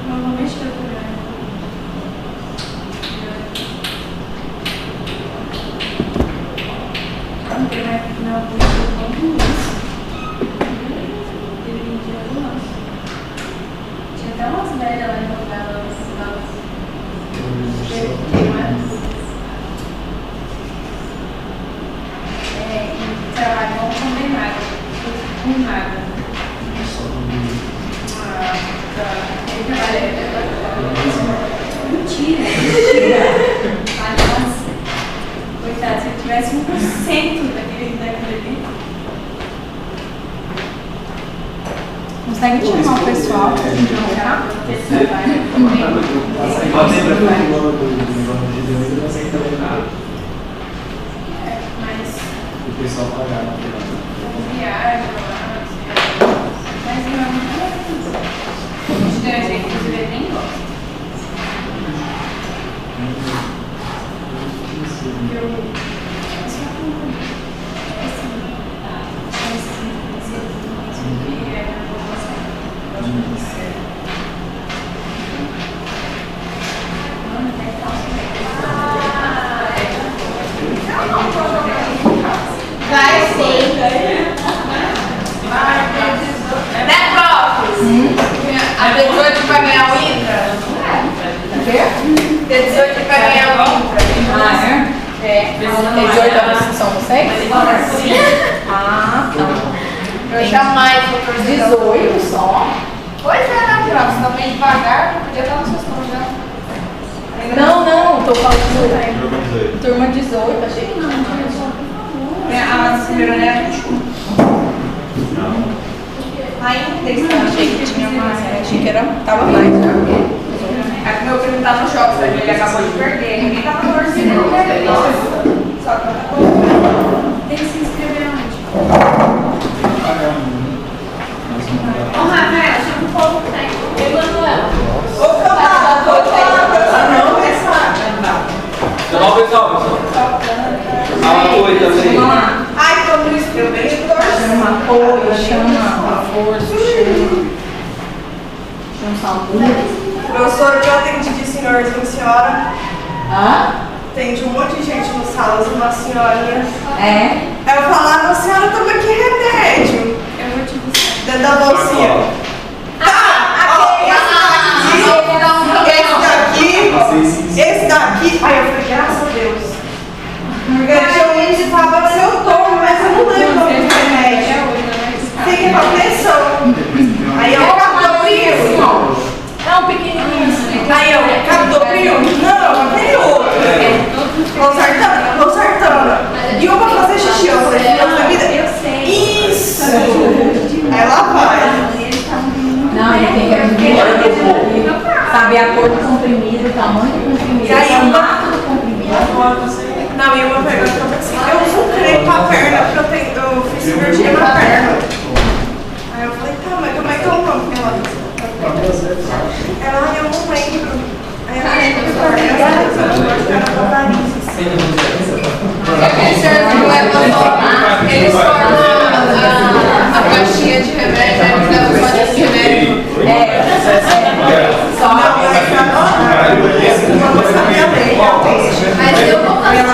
Normalmente eu vou não tem mais final do isso. Ele vendia no nosso. Tinha até umas velhas lá em novela, tem mais. E trabalham com nada. Com nada. Ele trabalha. Mentira. Nossa. Coitado, se ele tivesse 1% daquele ali. Consegue chamar o pessoal para a gente jogar? Esse trabalho também. Pode lembrar que o do não consegue trabalhar. Mas O pessoal pagava. viagem lá, mas não é muito legal. A gente tem um jeito de ver, nem gosta. Vai sim. Né, prof? A D18 vai ganhar o Intra? O quê? D18 vai ganhar o Intra. É. D18 são vocês? Ah, tá. Eu jamais vou torcer 18 só. Pois é, né, prof? Você tá meio devagar, podia estar nos seus planos já. Não, tô falando turma 18, achei que não. A primeira é a 21. Ainda achei que tinha mais, achei que tava mais. É que meu primo tá no choque, sabe? Ele acabou de perder, ninguém tava torcendo, né? Só que ela tá Tem que se inscrever onde? Ô, Rafael, chama um pouco que tem. Emanuel. Ô, não, Tchau, pessoal. Apoio também. ai, como isso, eu vejo Chama apoio, chama força, chama saúde. Professora, que eu atendi de senhorzinho, senhora. Hã? Atende um monte de gente no salas, uma senhorinha. É? Aí eu falava, senhora, toma aqui remédio. Eu vou te buscar. Dentro da bolsinha. Esse daqui. Ai, eu falei, graças a Deus. Porque tinha um índice que falava se eu tomo, mas eu não lembro o remédio. Fica com a pressão. Aí eu captopril. É um pequenininho. Aí eu captopril. Não, aquele outro. Losartana. E eu vou fazer xixi. Eu falei, Deus da vida. Eu sei. Isso. Aí lá vai. Não, ele tem que admitir. Saber a cor do comprimido, o tamanho do comprimido, E aí, o formato do comprimido. Não, e uma pergunta que eu pensei, eu uso um creme pra perna, porque eu fiz cirurgia na perna. Aí eu falei, tá, mas como é que é o nome? Ela, eu não lembro. Aí eu falei, eu era pra varizes. Eles formam a caixinha de remédio, eles levam só desse remédio. Só Mas eu vou passar.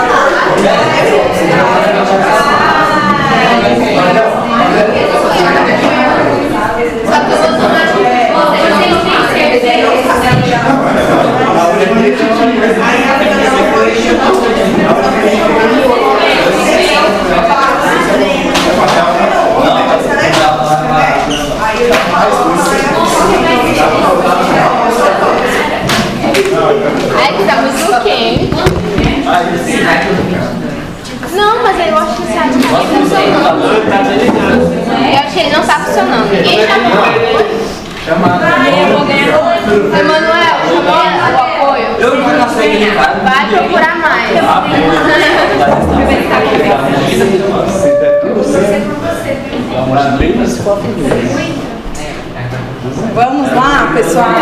Só que vocês têm certeza. Aí a Adriana não foi Ai, que tá muito quente. Não, mas eu acho que esse aqui tá funcionando. Eu acho que ele não tá funcionando. Ninguém chamou. Emanuel, chamou o apoio. Eu não passei aqui, cara. Vai procurar mais. Vamos lá, pessoal.